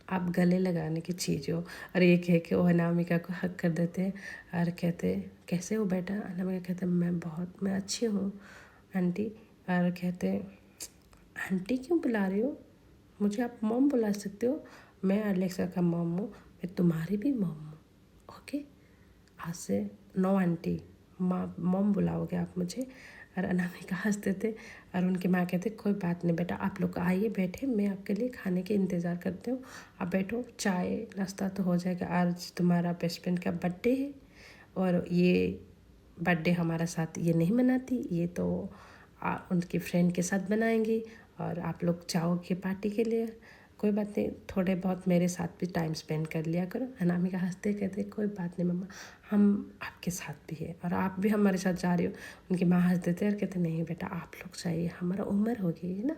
आप गले लगाने की चीज़ हो। और ये कह के वो अनामिका को हक कर देते हैं और कहते कैसे हो बेटा। अनामिका कहते मैं अच्छी हूँ आंटी। और कहते आंटी क्यों बुला रही हो, मुझे आप मॉम बुला सकते हो, मैं अलेक्सा का मॉम हूँ, मैं तुम्हारी भी मॉम हूँ, ओके आज से नो आंटी, मॉम बुलाओगे आप मुझे। और अनामिका हंसते थे और उनकी माँ कहते कोई बात नहीं बेटा, आप लोग आइए बैठे, मैं आपके लिए खाने के इंतज़ार करती हूँ, आप बैठो, चाय नाश्ता तो हो जाएगा। आज तुम्हारा बेस्ट फ्रेंड का बर्थडे है और ये बर्थडे हमारा साथ ये नहीं मनाती, ये तो उनकी फ्रेंड के साथ बनाएंगी और आप लोग जाओगे पार्टी के लिए, कोई बात नहीं, थोड़े बहुत मेरे साथ भी टाइम स्पेंड कर लिया करो। अनामिका हंसते कहते कोई बात नहीं मम्मा, हम आपके साथ भी है और आप भी हमारे साथ जा रही हो। उनकी माँ हंस देते और कहते नहीं बेटा आप लोग जाइए, हमारा उम्र हो गई है ना।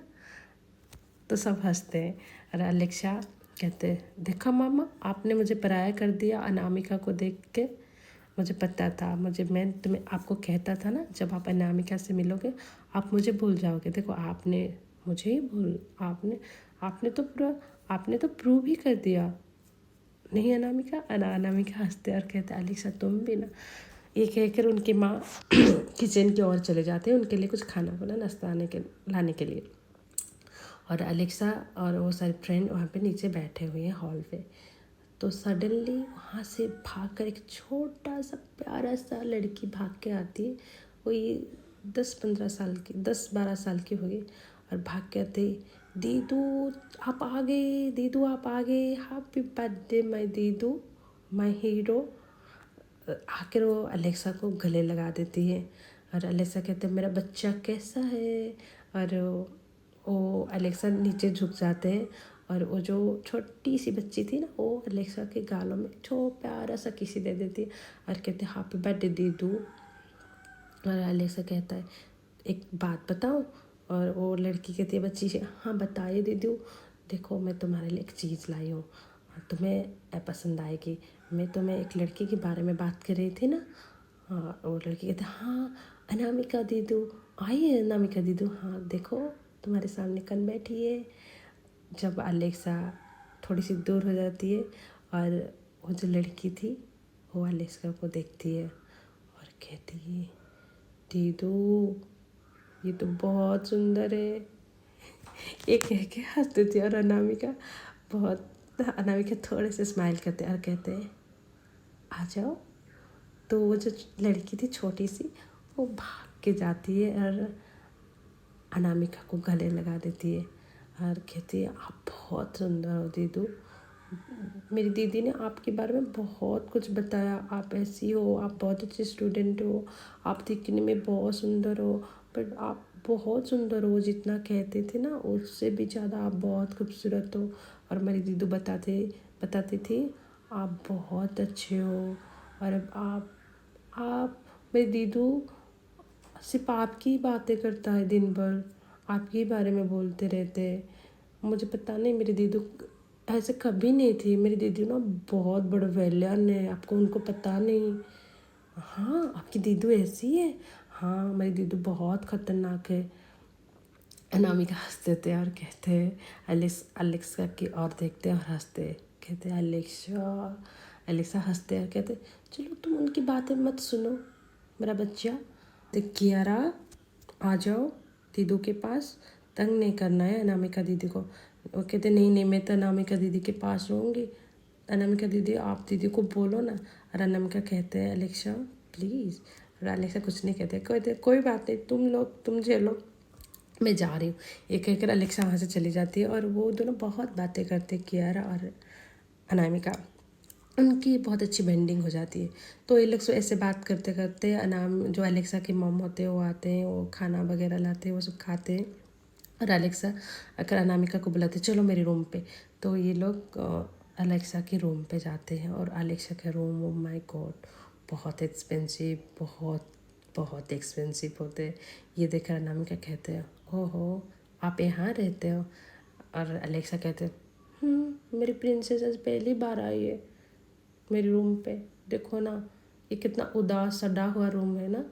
तो सब हंसते हैं और अलेक्सा कहते देखा मामा आपने मुझे पराया कर दिया अनामिका को देख के, मुझे पता था, मैं तुम्हें आपको कहता था ना, जब आप अनामिका से मिलोगे आप मुझे भूल जाओगे। देखो आपने मुझे ही भूल आपने आपने तो प्रूव ही कर दिया। नहीं अनामिका, अनामिका हंसते और कहते अलीशा तुम भी ना। ये कहकर उनकी माँ किचन की ओर चले जाते हैं उनके लिए कुछ खाना वाना नाश्ता लाने के लिए। और अलेक्सा और वो सारे फ्रेंड वहाँ पे नीचे बैठे हुए हैं हॉल पे। तो सडनली वहाँ से भाग कर एक छोटा सा प्यारा सा लड़की भाग के आती है। वो ये 10-15 साल की, 10-12 साल की होगी। और भाग के आते, दीदू आप आ गए, दीदू आप आ गए, हैप्पी बर्थडे माय दीदू, माय हीरो। आखिर वो अलेक्सा को गले लगा देती है। और अलेक्सा कहते हैं मेरा बच्चा कैसा है। और वो अलेक्सा नीचे झुक जाते हैं। और वो जो छोटी सी बच्ची थी ना, वो अलेक्सा के गालों में प्यारा सा किसी दे देती है। और कहते हैं हैप्पी बर्थडे दीदू। और अलेक्सा कहता है एक बात बताऊं। और वो लड़की कहती है बच्ची से, हाँ बताइए दीदू, देखो मैं तुम्हारे लिए एक चीज़ लाई हूँ और तुम्हें पसंद आएगी। मैं तुम्हें एक लड़की के बारे में बात कर रही थी ना। हाँ, वो लड़की कहती है हाँ अनामिका दीदू, आइए अनामिका दीदू, हाँ देखो तुम्हारे सामने कौन बैठी है। जब अलेक्सा थोड़ी सी दूर हो जाती है और वो जो लड़की थी वो अलेक्सा को देखती है और कहती है दीदू ये तो बहुत सुंदर है। ये कह के हंसती थी। और अनामिका थोड़े से स्माइल करते और कहते हैं आ जाओ। तो वो जो लड़की थी छोटी सी, वो भाग के जाती है और अनामिका को गले लगा देती है और कहती है आप बहुत सुंदर हो दीदू। मेरी दीदी ने आपके बारे में बहुत कुछ बताया, आप ऐसी हो, आप बहुत अच्छे स्टूडेंट हो, आप दिखने में बहुत सुंदर हो, बट आप बहुत सुंदर हो, जितना कहते थे ना उससे भी ज़्यादा आप बहुत खूबसूरत हो। और मेरी दीदू बताती थी आप बहुत अच्छे हो। और अब आप मेरी दीदू सिर्फ आपकी ही बातें करता है, दिन भर आपके ही बारे में बोलते रहते हैं। मुझे पता नहीं, मेरी दीदू ऐसे कभी नहीं थी। मेरी दीदी ना बहुत बड़े वैल्यन है, आपको उनको पता नहीं। हाँ आपकी दीदू ऐसी है। हाँ मेरी दीदू बहुत ख़तरनाक है। अनामिका हंसते थे और कहते हैं अलेक्सा की ओर देखते और हंसते, कहते अलेक्सा हंसते और कहते चलो तुम उनकी बातें मत सुनो मेरा बच्चा। तो कियारा आ जाओ दीदू के पास, तंग नहीं करना है अनामिका दीदी को। वो कहते नहीं मैं तो अनामिका दीदी के पास रहूँगी। अनामिका दीदी आप दीदी को बोलो ना। और अनामिका कहते हैं अलेक्सा प्लीज़। और अलेक्सा कुछ नहीं कहते कोई बात नहीं, तुम झेलो, मैं जा रही हूँ। ये कहकर अलेक्सा वहाँ से चली जाती है। और वो दोनों बहुत बातें करते कियारा और अनामिका, उनकी बहुत अच्छी बॉन्डिंग हो जाती है। तो ये लोग ऐसे बात करते करते जो अलेक्सा के मॉम होते हैं वो आते हैं, वो खाना वगैरह लाते हैं, वो सब खाते हैं। और अलेक्सा अगर अनामिका को बुलाते चलो मेरे रूम पे। तो ये लोग अलेक्सा के रूम पे जाते हैं। और अलेक्सा का रूम, ओ माय गॉड, बहुत एक्सपेंसिव, बहुत बहुत एक्सपेंसिव होते हैं। ये देखकर अनामिका कहते हैं ओहो आप यहाँ रहते हो। और अलेक्सा कहते मेरी प्रिंसेस आज पहली बार आई है मेरे रूम पे, देखो ना ये कितना उदास सड़ा हुआ रूम है ना।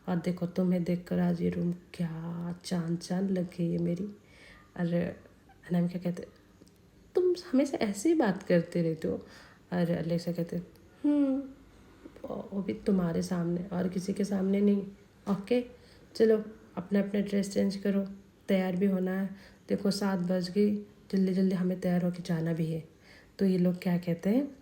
और देखो तुम्हें देखकर आज ये रूम क्या चांद चांद लग गई है मेरी। और अनामिका कहते तुम हमेशा ऐसे ही बात करते रहते हो। और अलेक्सा कहते वो भी तुम्हारे सामने और किसी के सामने नहीं। ओके चलो अपना अपना ड्रेस चेंज करो, तैयार भी होना है। देखो 7 बज गई, जल्दी जल्दी हमें तैयार होकर जाना भी है। तो ये लोग क्या कहते हैं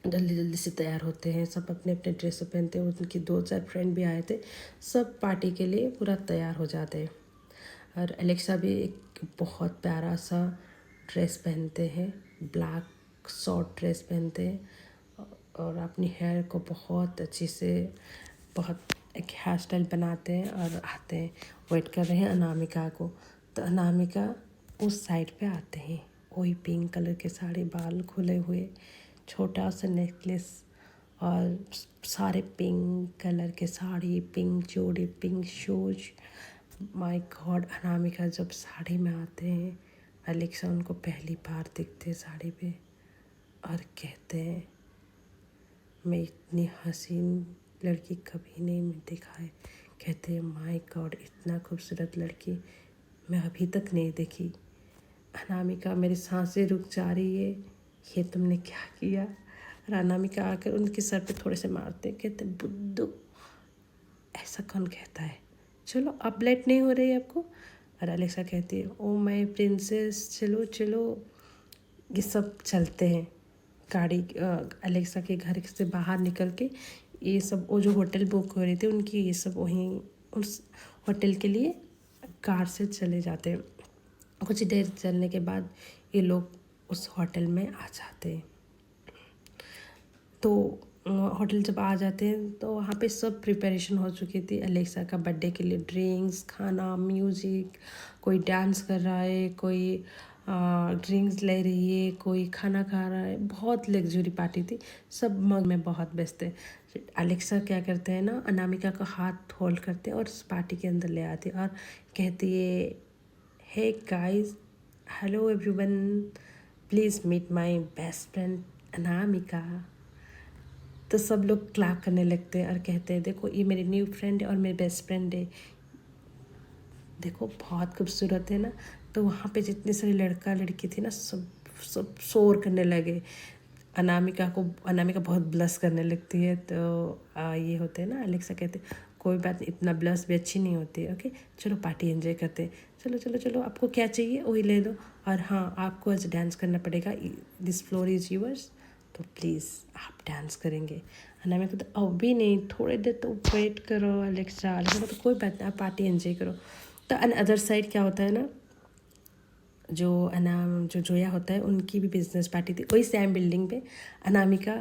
जल्दी जल्दी से तैयार होते हैं, सब अपने अपने ड्रेस पहनते हैं। उनकी 2-4 फ्रेंड भी आए थे, सब पार्टी के लिए पूरा तैयार हो जाते हैं। और अलेक्सा भी एक बहुत प्यारा सा ड्रेस पहनते हैं, ब्लैक शॉर्ट ड्रेस पहनते हैं और अपनी हेयर को बहुत अच्छी से बहुत एक हेयर स्टाइल बनाते हैं और आते हैं, वेट कर रहे हैं अनामिका को। तो अनामिका उस साइड पे आते हैं, वही पिंक कलर के साड़ी, बाल खुले हुए, छोटा सा नेकलेस और सारे पिंक कलर के साड़ी, पिंक चूड़ी, pink shoes. My God Anamika जब साड़ी में आते हैं, अलेक्सा उनको पहली बार दिखते साड़ी पे और कहते हैं मैं इतनी हसीन लड़की कभी नहीं देखा है। कहते हैं माय गॉड, इतना खूबसूरत लड़की मैं अभी तक नहीं देखी। अनामिका, मेरी सांसें रुक जा रही है, ये तुमने क्या किया। और अनामिका आकर उनके सर पे थोड़े से मारते, कहते बुद्धू, ऐसा कौन कहता है, चलो अब लेट नहीं हो रही है आपको। और अलेक्सा कहती है ओ माय प्रिंसेस, चलो चलो। ये सब चलते हैं गाड़ी, अलेक्सा के घर से बाहर निकल के ये सब, वो जो होटल बुक हो रही थी उनकी, ये सब वहीं उस होटल के लिए कार से चले जाते हैं। कुछ देर चलने के बाद ये लोग उस होटल में आ जाते हैं। तो होटल जब आ जाते हैं तो वहाँ पे सब प्रिपरेशन हो चुकी थी अलेक्सा का बर्थडे के लिए, ड्रिंक्स, खाना, म्यूज़िक, कोई डांस कर रहा है, कोई ड्रिंक्स ले रही है, कोई खाना खा रहा है। बहुत लग्जरी पार्टी थी, सब मग में बहुत व्यस्त है। अलेक्सा क्या करते हैं ना, अनामिका का हाथ होल्ड करते हैं और उस पार्टी के अंदर ले आते हैं और कहती है hey guys, hello everyone, please meet my best friend Anamika. तो सब लोग क्लैप करने लगते हैं और कहते हैं देखो ये मेरी न्यू फ्रेंड है और मेरी बेस्ट फ्रेंड है, देखो बहुत खूबसूरत है ना। तो वहाँ पे जितने सारे लड़का लड़की थी ना, सब सब शोर करने लगे। अनामिका बहुत ब्लश करने लगती है। तो ये होते हैं ना, अलेक्सा कहते कोई बात नहीं, इतना ब्लश भी अच्छी नहीं होती, ओके चलो पार्टी एंजॉय करते हैं, चलो चलो चलो, आपको क्या चाहिए वही ले दो। और हाँ, आपको आज डांस करना पड़ेगा, दिस फ्लोर इज़ यूवर्स, तो प्लीज़ आप डांस करेंगे। अनामिका तो अभी नहीं, थोड़ी देर तो वेट करो अलेक्सा। अलेक्सा तो कोई बात नहीं, आप पार्टी एंजॉय करो। तो अदर साइड क्या होता है ना, जो जोया होता है उनकी भी बिजनेस पार्टी थी वही सेम बिल्डिंग पे। अनामिका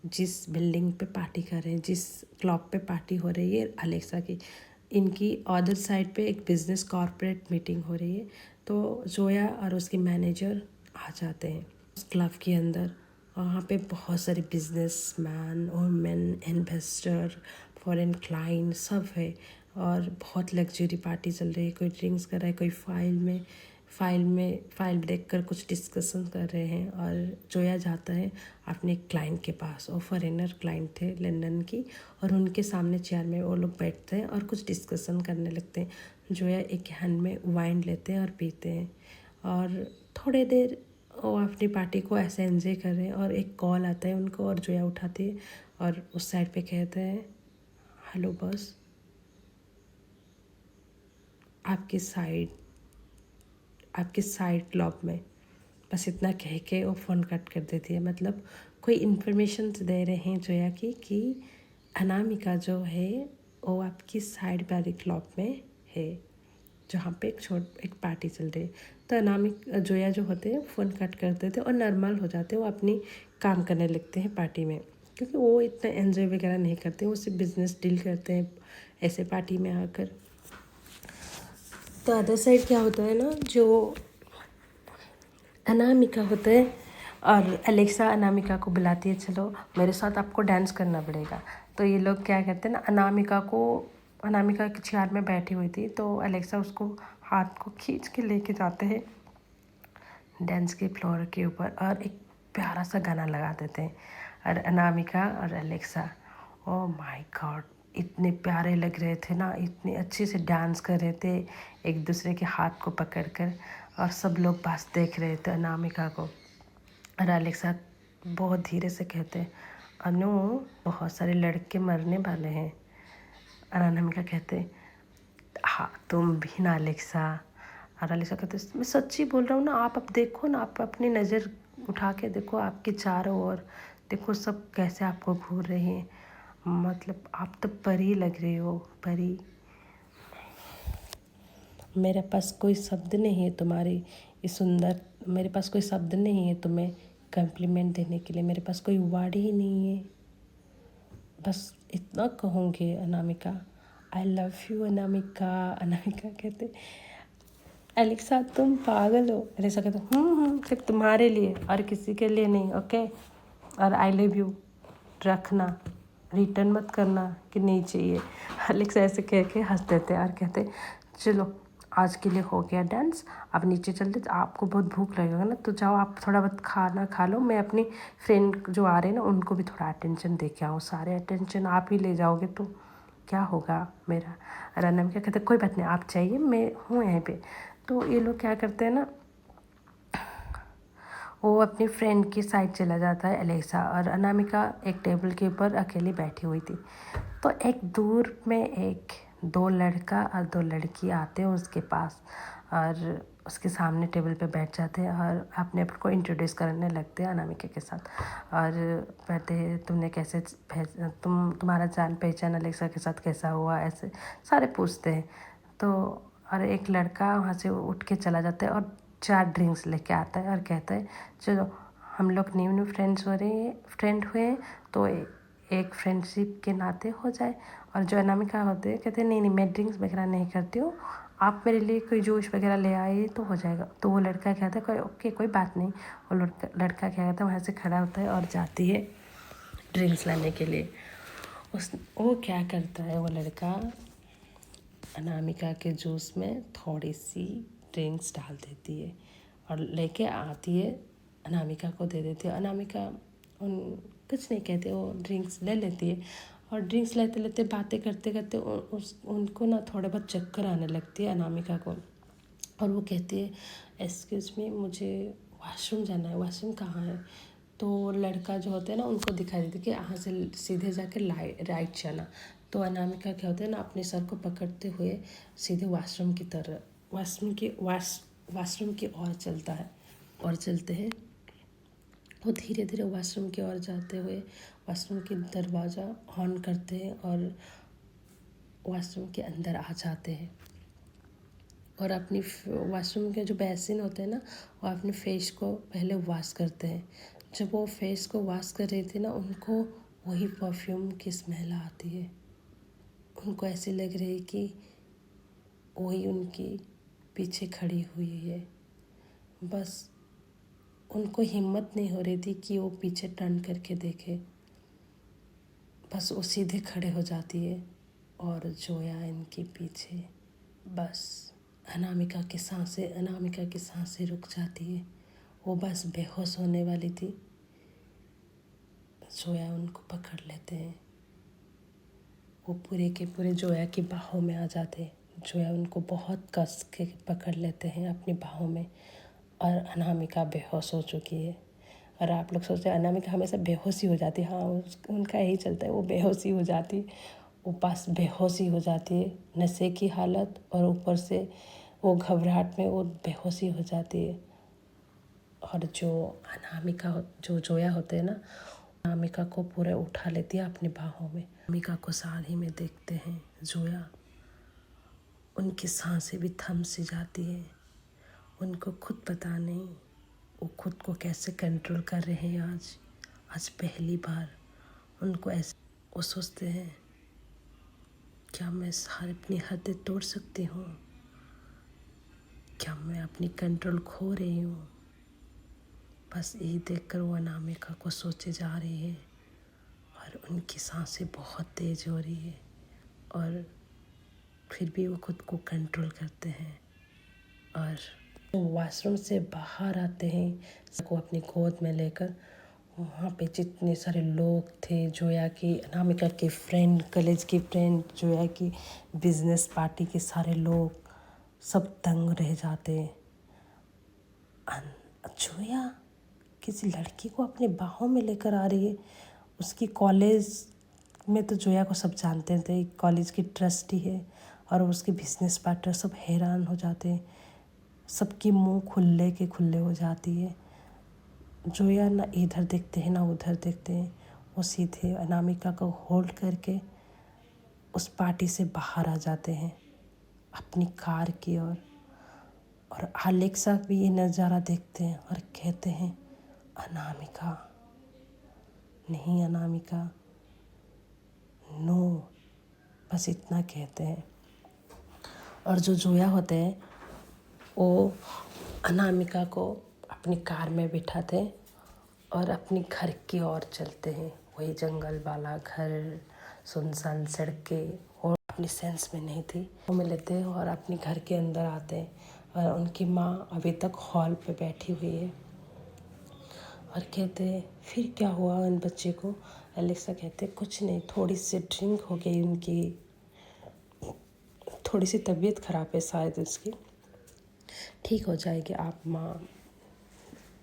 जिस बिल्डिंग पे पार्टी कर रहे हैं, जिस क्लब पे पार्टी हो रही है अलेक्सा की, इनकी अदर साइड पे एक बिजनेस कॉर्पोरेट मीटिंग हो रही है। तो जोया और उसके मैनेजर आ जाते हैं उस क्लब के अंदर। वहाँ पे बहुत सारे businessman, women, investor, foreign client सब है और बहुत लग्जरी पार्टी चल रही है। कोई ड्रिंक्स कर रहा है, कोई फाइल देखकर कुछ डिस्कशन कर रहे हैं। और जोया जाता है अपने क्लाइंट के पास, वो फॉरेनर क्लाइंट थे लंदन की, और उनके सामने चेयर में वो लोग बैठते हैं और कुछ डिस्कशन करने लगते हैं। जोया एक हैंड में वाइन लेते हैं और पीते हैं और थोड़ी देर वो अपनी पार्टी को ऐसे एंजॉय कर रहे हैं। और एक कॉल आता है उनको और जोया उठाती है और उस साइड पे कहते हैं हेलो बॉस, आपकी साइड क्लब में। बस इतना कह के वो फ़ोन कट कर देती है। मतलब कोई इन्फॉर्मेशन दे रहे हैं जोया की कि अनामिका जो है वो आपकी साइड वाली क्लब में है, जहाँ पे एक पार्टी चल रही है। तो जोया जो होते हैं फ़ोन कट कर देते हैं और नॉर्मल हो जाते हैं, वो अपनी काम करने लगते हैं पार्टी में, क्योंकि वो इतना एंजॉय वगैरह नहीं करते, वो सिर्फ बिजनेस डील करते हैं ऐसे पार्टी में आकर। तो अदर साइड क्या होता है ना, जो अनामिका होता है और अलेक्सा अनामिका को बुलाती है, चलो मेरे साथ आपको डांस करना पड़ेगा। तो ये लोग क्या करते हैं ना, अनामिका की चेयर में बैठी हुई थी, तो अलेक्सा उसको हाथ को खींच के लेके जाते हैं डांस के फ्लोर के ऊपर और एक प्यारा सा गाना लगा देते हैं। और अनामिका और अलेक्सा, ओह माय गॉड, इतने प्यारे लग रहे थे ना, इतने अच्छे से डांस कर रहे थे एक दूसरे के हाथ को पकड़कर। और सब लोग बस देख रहे थे अनामिका को। और अलेक्सा बहुत धीरे से कहते हैं अनु, बहुत सारे लड़के मरने वाले हैं। और अनामिका कहते हाँ तुम भी ना अलेक्सा। और अलेक्सा कहते मैं सच्ची बोल रहा हूँ ना, आप अब देखो ना, आप अपनी नज़र उठा के देखो आपके चारों ओर, देखो सब कैसे आपको घूर रहे हैं, मतलब आप तो परी लग रहे हो, परी। मेरे पास कोई शब्द नहीं है तुम्हारी मेरे पास कोई शब्द नहीं है तुम्हें कम्प्लीमेंट देने के लिए, मेरे पास कोई वर्ड ही नहीं है। बस इतना कहूँगी Anamika, I love you Anamika. Anamika कहते एलेक्सा तुम पागल हो। एलेक्सा कहते सिर्फ तुम्हारे लिए और किसी के लिए नहीं, ओके। और आई लव यू रखना, रिटर्न मत करना कि नहीं चाहिए। एलेक्सा ऐसे कह के हंस देते और कहते चलो आज के लिए हो गया डांस, अब नीचे चलते। आपको बहुत भूख लगेगा ना, तो जाओ आप थोड़ा बहुत खाना खा लो। मैं अपनी फ्रेंड जो आ रहे हैं ना उनको भी थोड़ा अटेंशन दे के आऊँ। सारे अटेंशन आप ही ले जाओगे तो क्या होगा मेरा। रनम क्या कहते, कोई बात नहीं आप चाहिए, मैं हूँ यहीं पे। तो ये लोग क्या करते हैं ना, वो अपनी फ्रेंड की साइड चला जाता है एलेक्सा, और अनामिका एक टेबल के ऊपर अकेली बैठी हुई थी। तो एक दूर में एक दो लड़का और दो लड़की आते हैं उसके पास, और उसके सामने टेबल पे बैठ जाते हैं और अपने आप को इंट्रोड्यूस करने लगते हैं अनामिका के साथ। और कहते हैं तुमने कैसे तुम्हारा जान पहचान अलेक्सा के साथ कैसा हुआ, ऐसे सारे पूछते हैं। तो और एक लड़का वहाँ से उठ के चला जाता है और 4 ड्रिंक्स लेके आता है और कहता है चलो हम लोग न्यू फ्रेंड हुए, तो एक फ्रेंडशिप के नाते हो जाए। और जो अनामिका होते हैं कहते हैं नहीं मैं ड्रिंक्स वगैरह नहीं करती हूँ, आप मेरे लिए कोई जूस वगैरह ले आए तो हो जाएगा। तो वो लड़का कहता है कोई ओके कोई बात नहीं। वो लड़का क्या कहता है वहाँ से खड़ा होता है और जाती है ड्रिंक्स लाने के लिए। वो क्या करता है, वो लड़का अनामिका के जूस में थोड़ी सी ड्रिंक्स डाल देती है और लेके आती है, अनामिका को दे देती है। अनामिका उन कुछ नहीं कहते, वो ड्रिंक्स ले लेती है। और ड्रिंक्स लेते लेते बातें करते करते उनको ना थोड़े बहुत चक्कर आने लगती है अनामिका को। और वो कहती है एक्सक्यूज़ मी मुझे वॉशरूम जाना है, वॉशरूम कहाँ है। तो लड़का जो होता है ना उनको दिखाई देती है कि यहाँ से सीधे जाके राइट जाना। तो अनामिका क्या होता है ना अपने सर को पकड़ते हुए सीधे वॉशरूम की तरह वॉशरूम की ओर चलता है और चलते हैं। वो धीरे धीरे वॉशरूम की ओर जाते हुए वॉशरूम की दरवाज़ा ऑन करते हैं और वॉशरूम के अंदर आ जाते हैं। और अपनी वॉशरूम के जो बेसिन होते हैं ना, वो अपने फेस को पहले वॉश करते हैं। जब वो फेस को वॉश कर रही थी ना, उनको वही परफ्यूम की स्मेल आती है। उनको ऐसी लग रही है कि वही उनकी पीछे खड़ी हुई है। बस उनको हिम्मत नहीं हो रही थी कि वो पीछे टर्न करके देखे। बस वो सीधे खड़े हो जाती है और जोया इनके पीछे। बस अनामिका की सांसें रुक जाती है। वो बस बेहोश होने वाली थी। जोया उनको पकड़ लेते हैं, वो पूरे के पूरे जोया की बाहों में आ जाते हैं। जोया उनको बहुत कस के पकड़ लेते हैं अपनी बाहों में, और अनामिका बेहोश हो चुकी है। और आप लोग सोचते हैं अनामिका हमेशा बेहोश ही हो जाती है, हाँ उनका यही चलता है, वो बेहोश ही हो जाती है। वो बस बेहोश ही हो जाती है, नशे की हालत, और ऊपर से वो घबराहट में वो बेहोश ही हो जाती है। और जो जोया होते हैं ना, अनामिका को पूरे उठा लेती है अपनी बाहों में। अनामिका को साथ ही में देखते हैं जोया, उनकी सांसें भी थम सी जाती हैं। उनको खुद पता नहीं वो खुद को कैसे कंट्रोल कर रहे हैं। आज पहली बार उनको ऐसे, वो सोचते हैं क्या मैं सारी अपनी हदें तोड़ सकती हूँ, क्या मैं अपनी कंट्रोल खो रही हूँ। बस यही देखकर वो अनामिका को सोचे जा रही है, और उनकी सांसें बहुत तेज हो रही है, और फिर भी वो खुद को कंट्रोल करते हैं। और वॉशरूम से बाहर आते हैं सबको अपनी गोद में लेकर। वहाँ पे जितने सारे लोग थे, जोया की, अनामिका के फ्रेंड, कॉलेज की फ्रेंड, जोया की बिजनेस पार्टी के सारे लोग, सब दंग रह जाते हैं। जोया किसी लड़की को अपने बाहों में लेकर आ रही है। उसकी कॉलेज में तो जोया को सब जानते थे, कॉलेज की ट्रस्टी है, और उसके बिजनेस पार्टनर सब हैरान हो जाते हैं। सबकी मुंह खुले के खुले हो जाती है। जोया ना इधर देखते हैं ना उधर देखते हैं। वो सीधे अनामिका को होल्ड करके उस पार्टी से बाहर आ जाते हैं अपनी कार की ओर। और अलेक्सा भी ये नज़ारा देखते हैं और कहते हैं अनामिका नहीं, अनामिका नो, बस इतना कहते हैं। और जो जोया होते हैं वो अनामिका को अपनी कार में बिठाते हैं और अपनी घर की ओर चलते हैं। वही जंगल वाला घर, सुनसान सड़कें, और अपनी सेंस में नहीं थी। वो में लेते हैं और अपने घर के अंदर आते हैं और उनकी माँ अभी तक हॉल पे बैठी हुई है और कहते हैं फिर क्या हुआ उन बच्चे को। एलेक्सा कहते कुछ नहीं, थोड़ी सी ड्रिंक हो गई उनकी, थोड़ी सी तबीयत ख़राब है शायद उसकी, ठीक हो जाएगी, आप माँ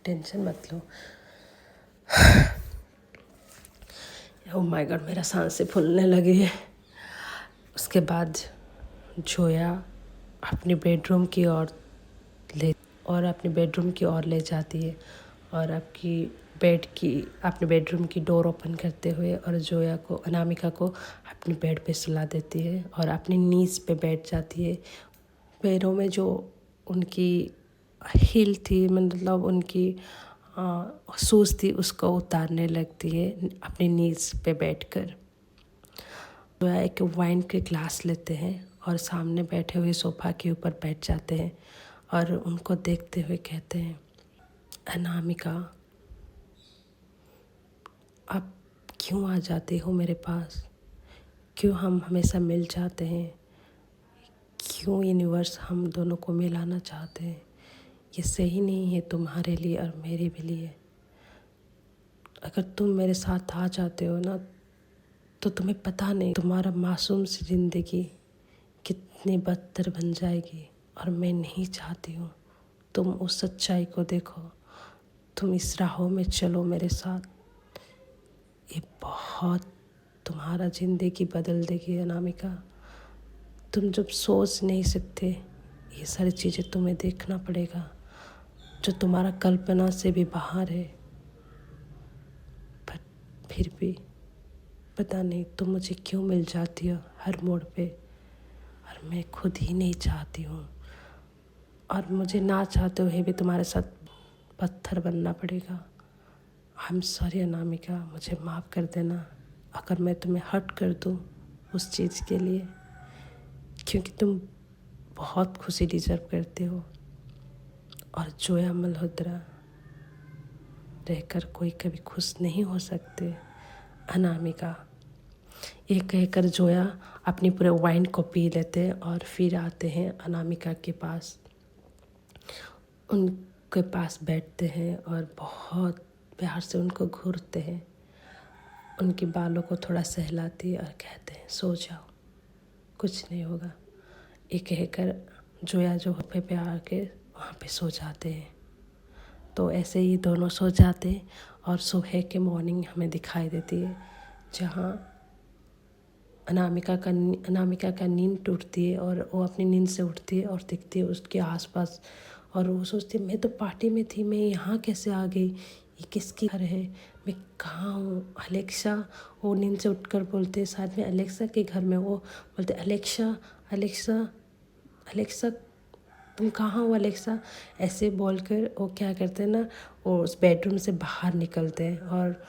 टेंशन मत लो। ओह माय गॉड, मेरा सांसें फूलने लगी है। उसके बाद जोया अपने बेडरूम की ओर ले जाती है और अपने बेडरूम की डोर ओपन करते हुए और जोया को, अनामिका को अपने बेड पे सुला देती है और अपनी नीज़ पे बैठ जाती है। पैरों में जो उनकी हील थी, मतलब उनकी शूज़ थी, उसको उतारने लगती है अपनी नीज़ पे बैठकर। तो एक वाइन के ग्लास लेते हैं और सामने बैठे हुए सोफ़ा के ऊपर बैठ जाते हैं और उनको देखते हुए कहते हैं, अनामिका आप क्यों आ जाते हो मेरे पास, क्यों हम हमेशा मिल जाते हैं, क्यों यूनिवर्स हम दोनों को मिलाना चाहते हैं। ये सही नहीं है तुम्हारे लिए और मेरे भी लिए। अगर तुम मेरे साथ आ जाते हो ना तो तुम्हें पता नहीं तुम्हारा मासूम सी ज़िंदगी कितनी बदतर बन जाएगी और मैं नहीं चाहती हूँ। तुम उस सच्चाई को देखो, तुम इस राहों में चलो मेरे साथ, ये बहुत तुम्हारा ज़िंदगी बदल देगी अनामिका। तुम जब सोच नहीं सकते, ये सारी चीज़ें तुम्हें देखना पड़ेगा जो तुम्हारा कल्पना से भी बाहर है। पर फिर भी पता नहीं तुम मुझे क्यों मिल जाती हो हर मोड़ पे और मैं खुद ही नहीं चाहती हूँ और मुझे ना चाहते हुए भी तुम्हारे साथ पत्थर बनना पड़ेगा। आई एम सॉरी अनामिका, मुझे माफ़ कर देना अगर मैं तुम्हें हर्ट कर दूँ उस चीज़ के लिए, क्योंकि तुम बहुत खुशी डिज़र्व करते हो और जोया मल्होत्रा रहकर कोई कभी खुश नहीं हो सकते अनामिका। ये कहकर जोया अपनी पूरे वाइन को पी लेते और फिर आते हैं अनामिका के पास, उनके पास बैठते हैं और बहुत प्यार से उनको घूरते हैं, उनके बालों को थोड़ा सहलाती और कहते हैं सो जाओ, कुछ नहीं होगा। ये कहकर जोया जो पे पे आके वहाँ पे सो जाते हैं। तो ऐसे ही दोनों सो जाते हैं और सुबह के मॉर्निंग हमें दिखाई देती है जहाँ अनामिका का नींद टूटती है और वो अपनी नींद से उठती है और दिखती है उसके आसपास और वो सोचती है मैं तो पार्टी में थी, मैं यहाँ कैसे आ गई, ये किसकी घर है, मैं कहाँ हूँ। अलेक्सा, वो नींद से उठकर बोलते हैं साथ में अलेक्सा के घर में, वो बोलते अलेक्सा अलेक्सा अलेक्सा तुम कहाँ हो अलेक्सा, ऐसे बोलकर वो क्या करते हैं ना, वो उस बेडरूम से बाहर निकलते हैं और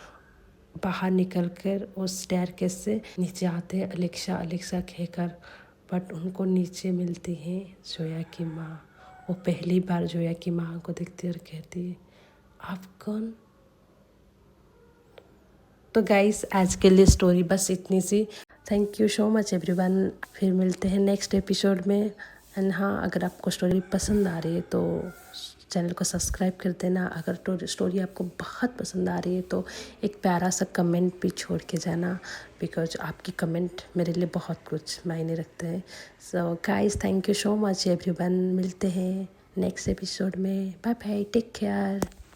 बाहर निकल कर उस स्टेयरकेस से नीचे आते हैं अलेक्सा अलेक्सा कहकर। बट उनको नीचे मिलती है जोया की माँ। वो पहली बार जोया की माँ को देखती है और कहती है आप कौन। तो गाइस आज के लिए स्टोरी बस इतनी सी। Thank you so much everyone, फिर मिलते हैं नेक्स्ट एपिसोड में। एंड हाँ, अगर आपको स्टोरी पसंद आ रही है तो चैनल को सब्सक्राइब कर देना। अगर स्टोरी आपको बहुत पसंद आ रही है तो एक प्यारा सा कमेंट भी छोड़ के जाना, बिकॉज आपकी कमेंट मेरे लिए बहुत कुछ मायने रखते हैं। So guys thank you so much everyone, मिलते हैं नेक्स्ट एपिसोड में। Bye bye, take care.